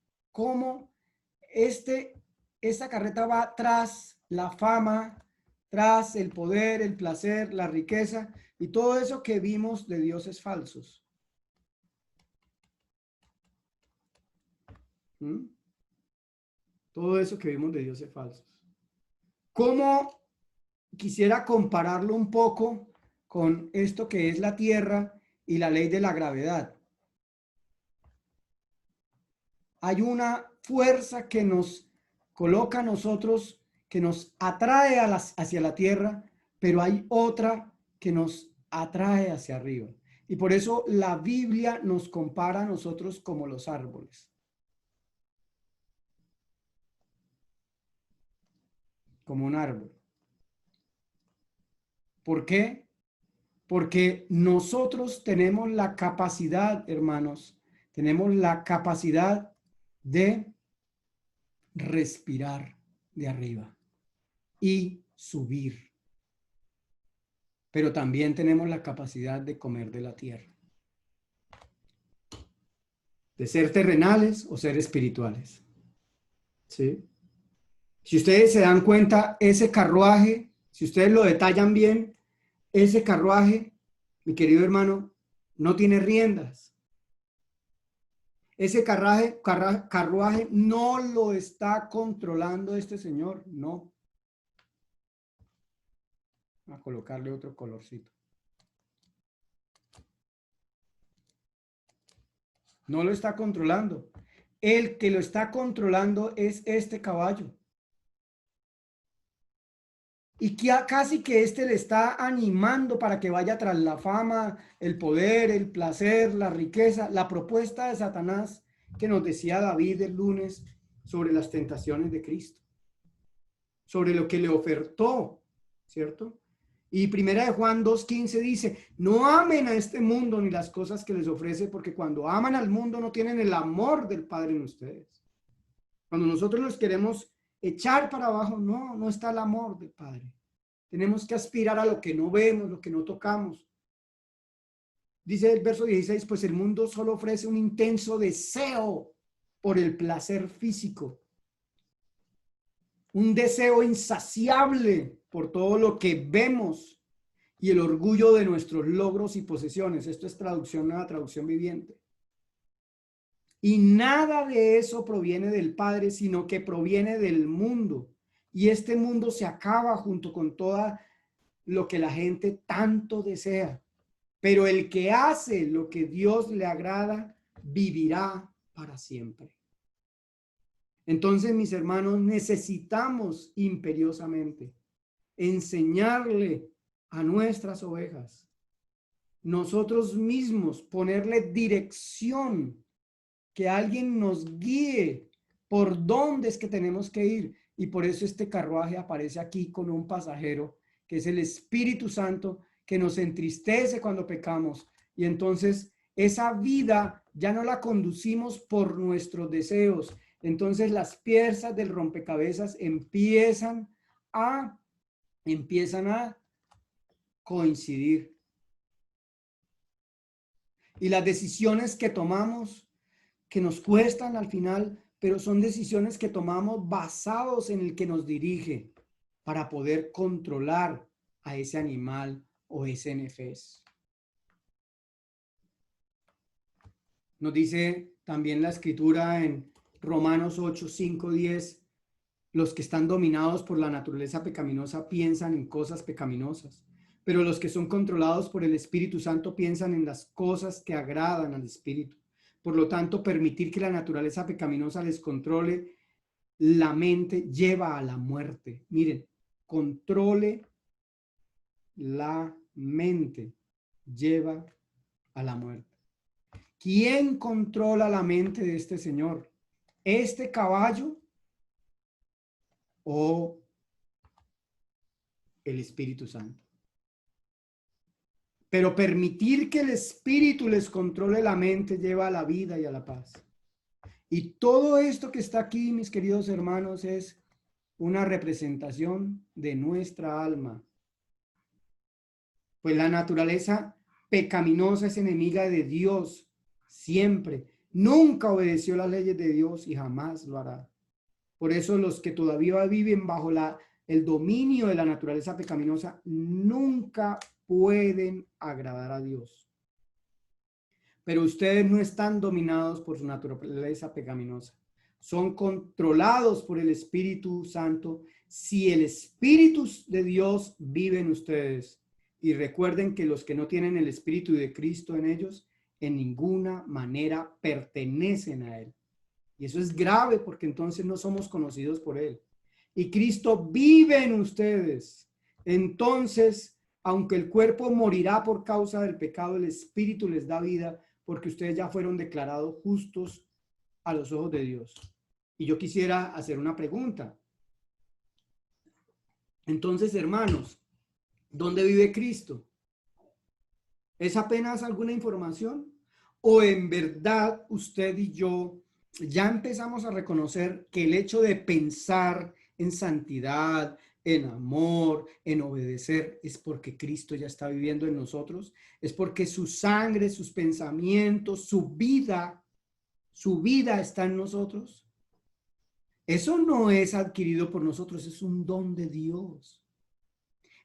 esta carreta va tras la fama, tras el poder, el placer, la riqueza y todo eso que vimos de dioses falsos. ¿Mm? Todo eso que vimos de dioses falsos. ¿Cómo quisiera compararlo un poco con esto que es la Tierra y la ley de la gravedad? Hay una fuerza que nos coloca a nosotros, que nos atrae hacia la Tierra, pero hay otra que nos atrae hacia arriba. Y por eso la Biblia nos compara a nosotros como los árboles. Como un árbol. ¿Por qué? Porque nosotros tenemos la capacidad, hermanos, tenemos la capacidad de respirar de arriba y subir. Pero también tenemos la capacidad de comer de la tierra. De ser terrenales o ser espirituales. ¿Sí? Si ustedes se dan cuenta, ese carruaje, si ustedes lo detallan bien, ese carruaje, mi querido hermano, no tiene riendas. Ese carruaje no lo está controlando este señor, no. A colocarle otro colorcito. No lo está controlando. El que lo está controlando es este caballo. Y que casi que este le está animando para que vaya tras la fama, el poder, el placer, la riqueza, la propuesta de Satanás que nos decía David el lunes sobre las tentaciones de Cristo, sobre lo que le ofertó, ¿cierto? Y primera de Juan 2:15 dice, no amen a este mundo ni las cosas que les ofrece, porque cuando aman al mundo no tienen el amor del Padre en ustedes. Cuando nosotros los queremos echar para abajo, no está el amor del Padre. Tenemos que aspirar a lo que no vemos, lo que no tocamos. Dice el verso 16, pues el mundo solo ofrece un intenso deseo por el placer físico. Un deseo insaciable por todo lo que vemos y el orgullo de nuestros logros y posesiones. Esto es nueva traducción viviente. Y nada de eso proviene del Padre, sino que proviene del mundo. Y este mundo se acaba junto con toda lo que la gente tanto desea. Pero el que hace lo que Dios le agrada, vivirá para siempre. Entonces, mis hermanos, necesitamos imperiosamente enseñarle a nuestras ovejas, nosotros mismos ponerle dirección, que alguien nos guíe por dónde es que tenemos que ir. Y por eso este carruaje aparece aquí con un pasajero, que es el Espíritu Santo, que nos entristece cuando pecamos. Y entonces esa vida ya no la conducimos por nuestros deseos. Entonces las piezas del rompecabezas empiezan a coincidir. Y las decisiones que tomamos, que nos cuestan al final, pero son decisiones que tomamos basados en el que nos dirige para poder controlar a ese animal o ese nefes. Nos dice también la escritura en Romanos 8, 5, 10, los que están dominados por la naturaleza pecaminosa piensan en cosas pecaminosas, pero los que son controlados por el Espíritu Santo piensan en las cosas que agradan al Espíritu. Por lo tanto, permitir que la naturaleza pecaminosa les controle la mente lleva a la muerte. Miren, controle la mente lleva a la muerte. ¿Quién controla la mente de este señor? ¿Este caballo o el Espíritu Santo? Pero permitir que el Espíritu les controle la mente lleva a la vida y a la paz. Y todo esto que está aquí, mis queridos hermanos, es una representación de nuestra alma. Pues la naturaleza pecaminosa es enemiga de Dios siempre. Nunca obedeció las leyes de Dios y jamás lo hará. Por eso los que todavía viven bajo el dominio de la naturaleza pecaminosa nunca pueden agradar a Dios. Pero ustedes no están dominados por su naturaleza pecaminosa. Son controlados por el Espíritu Santo si el Espíritu de Dios vive en ustedes. Y recuerden que los que no tienen el Espíritu de Cristo en ellos, en ninguna manera pertenecen a Él. Y eso es grave porque entonces no somos conocidos por Él. Y Cristo vive en ustedes. Entonces, aunque el cuerpo morirá por causa del pecado, el Espíritu les da vida porque ustedes ya fueron declarados justos a los ojos de Dios. Y yo quisiera hacer una pregunta. Entonces, hermanos, ¿dónde vive Cristo? ¿Es apenas alguna información? ¿O en verdad usted y yo ya empezamos a reconocer que el hecho de pensar en santidad, en amor, en obedecer, es porque Cristo ya está viviendo en nosotros? Es porque su sangre, sus pensamientos, su vida está en nosotros. Eso no es adquirido por nosotros, es un don de Dios.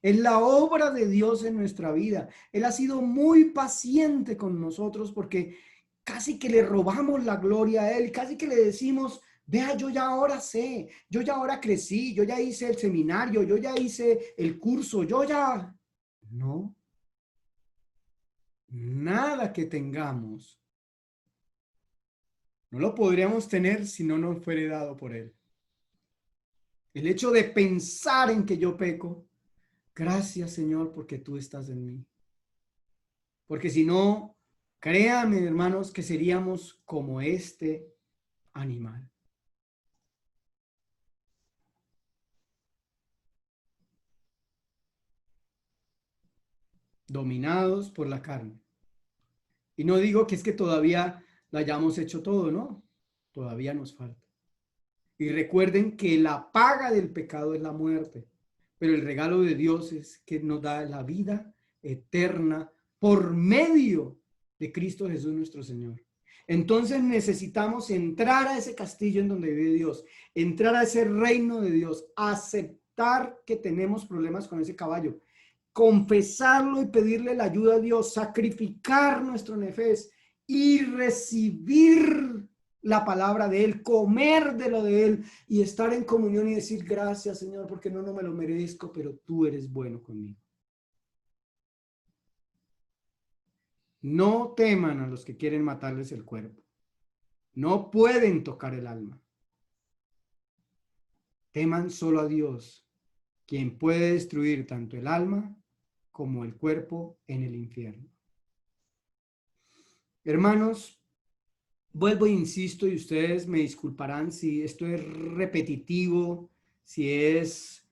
Es la obra de Dios en nuestra vida. Él ha sido muy paciente con nosotros porque casi que le robamos la gloria a Él, casi que le decimos, vea, yo ya ahora sé, yo ya ahora crecí, yo ya hice el seminario, yo ya hice el curso, yo ya... No, nada que tengamos. No lo podríamos tener si no nos fuera dado por Él. El hecho de pensar en que yo peco, gracias Señor porque tú estás en mí. Porque si no, créanme hermanos que seríamos como este animal. Dominados por la carne. Y no digo que es que todavía la hayamos hecho todo, ¿no? Todavía nos falta. Y recuerden que la paga del pecado es la muerte, pero el regalo de Dios es que nos da la vida eterna por medio de Cristo Jesús nuestro Señor. Entonces necesitamos entrar a ese castillo en donde vive Dios, entrar a ese reino de Dios, aceptar que tenemos problemas con ese caballo, confesarlo y pedirle la ayuda a Dios, sacrificar nuestro nefés y recibir la palabra de Él, comer de lo de Él y estar en comunión y decir gracias Señor porque no me lo merezco, pero tú eres bueno conmigo. No teman a los que quieren matarles el cuerpo. No pueden tocar el alma. Teman solo a Dios, quien puede destruir tanto el alma como el cuerpo en el infierno. Hermanos, vuelvo e insisto y ustedes me disculparán si esto es repetitivo, si es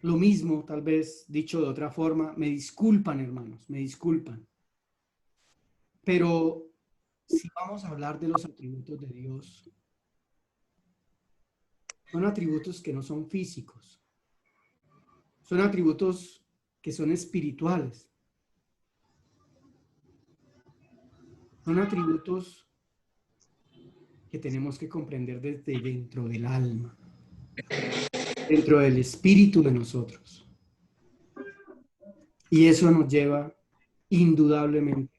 lo mismo, tal vez dicho de otra forma. Me disculpan, hermanos, me disculpan. Pero si vamos a hablar de los atributos de Dios, son atributos que no son físicos. Son atributos que son espirituales. Son atributos que tenemos que comprender desde dentro del alma, dentro del espíritu de nosotros. Y eso nos lleva indudablemente.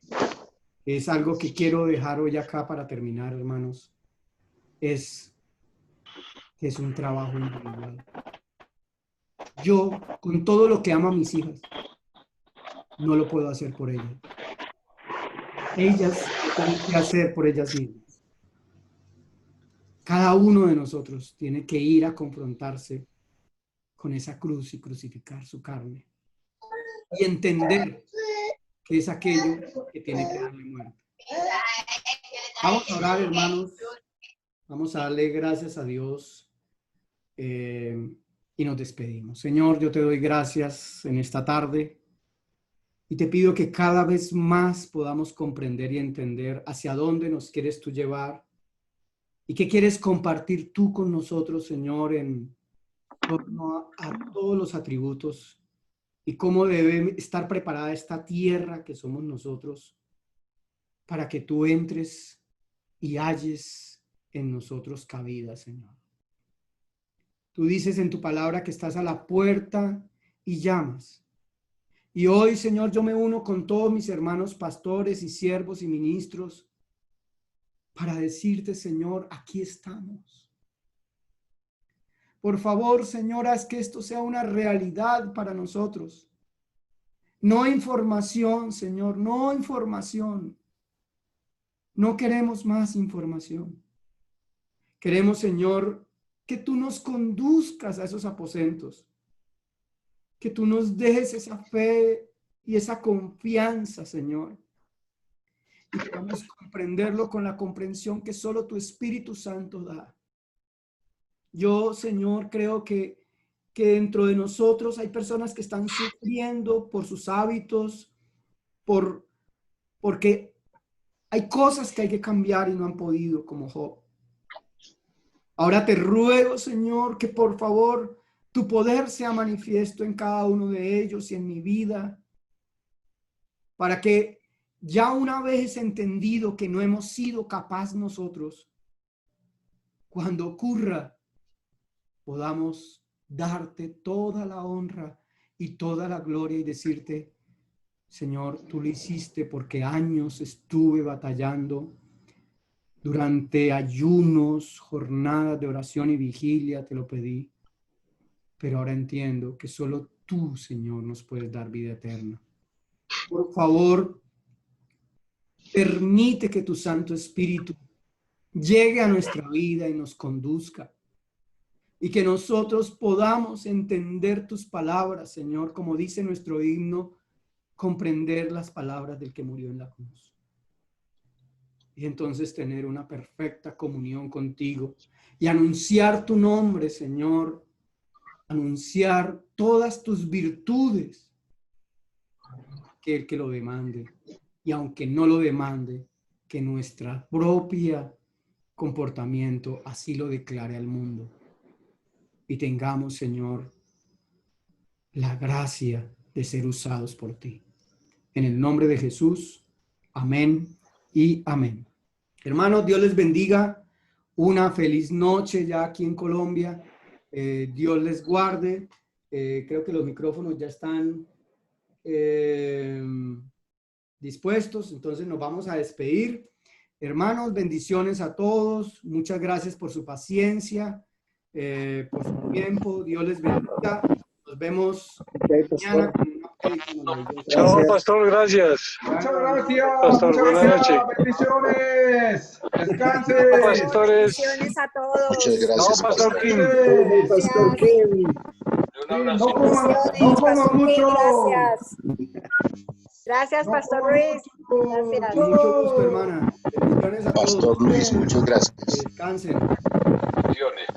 Es algo que quiero dejar hoy acá para terminar, hermanos. Es que es un trabajo individual. Yo, con todo lo que amo a mis hijas, no lo puedo hacer por ellas. Ellas lo tienen que hacer por ellas mismas. Cada uno de nosotros tiene que ir a confrontarse con esa cruz y crucificar su carne. Y entender que es aquello que tiene que darle muerte. Vamos a orar, hermanos. Vamos a darle gracias a Dios y nos despedimos. Señor, yo te doy gracias en esta tarde y te pido que cada vez más podamos comprender y entender hacia dónde nos quieres tú llevar, ¿Y qué quieres compartir tú con nosotros, Señor, en torno a todos los atributos y cómo debe estar preparada esta tierra que somos nosotros para que tú entres y halles en nosotros cabida, Señor? Tú dices en tu palabra que estás a la puerta y llamas. Y hoy, Señor, yo me uno con todos mis hermanos pastores y siervos y ministros para decirte, Señor, aquí estamos. Por favor, Señor, haz que esto sea una realidad para nosotros. No información, Señor, no información. No queremos más información. Queremos, Señor, que tú nos conduzcas a esos aposentos, que tú nos dejes esa fe y esa confianza, Señor, y podamos comprenderlo con la comprensión que solo tu Espíritu Santo da. Yo, Señor, creo que dentro de nosotros hay personas que están sufriendo por sus hábitos, porque hay cosas que hay que cambiar y no han podido, como Job. Ahora te ruego, Señor, que por favor tu poder sea manifiesto en cada uno de ellos y en mi vida, para que ya una vez entendido que no hemos sido capaces nosotros, cuando ocurra, podamos darte toda la honra y toda la gloria y decirte, Señor, tú lo hiciste porque años estuve batallando durante ayunos, jornadas de oración y vigilia, te lo pedí. Pero ahora entiendo que solo tú, Señor, nos puedes dar vida eterna. Por favor, permite que tu Santo Espíritu llegue a nuestra vida y nos conduzca. Y que nosotros podamos entender tus palabras, Señor, como dice nuestro himno, comprender las palabras del que murió en la cruz. Y entonces tener una perfecta comunión contigo y anunciar tu nombre, Señor, anunciar todas tus virtudes, que el que lo demande, y aunque no lo demande, que nuestra propia comportamiento así lo declare al mundo. Y tengamos, Señor, la gracia de ser usados por ti. En el nombre de Jesús, amén y amén. Hermanos, Dios les bendiga. Una feliz noche ya aquí en Colombia. Dios les guarde. Creo que los micrófonos ya están dispuestos, entonces nos vamos a despedir. Hermanos, bendiciones a todos. Muchas gracias por su paciencia, por su tiempo. Dios les bendiga. Nos vemos mañana con una prédica maravillosa. Chao, pastor, gracias. Muchas gracias. Pastor, Muchas buenas gracias. noches. Bendiciones. Descansen. Pastores. Bendiciones a todos. Muchas Chao, gracias, pastor pastor. Kim. Descansen. Pastor Sí, no coman Pastor Kim, mucho. gracias. Gracias, No Pastor coman Luis. mucho. Gracias. Con mucho gusto, hermana. Bendiciones a todos. Pastor Luis, muchas gracias. Descansen. Bendiciones.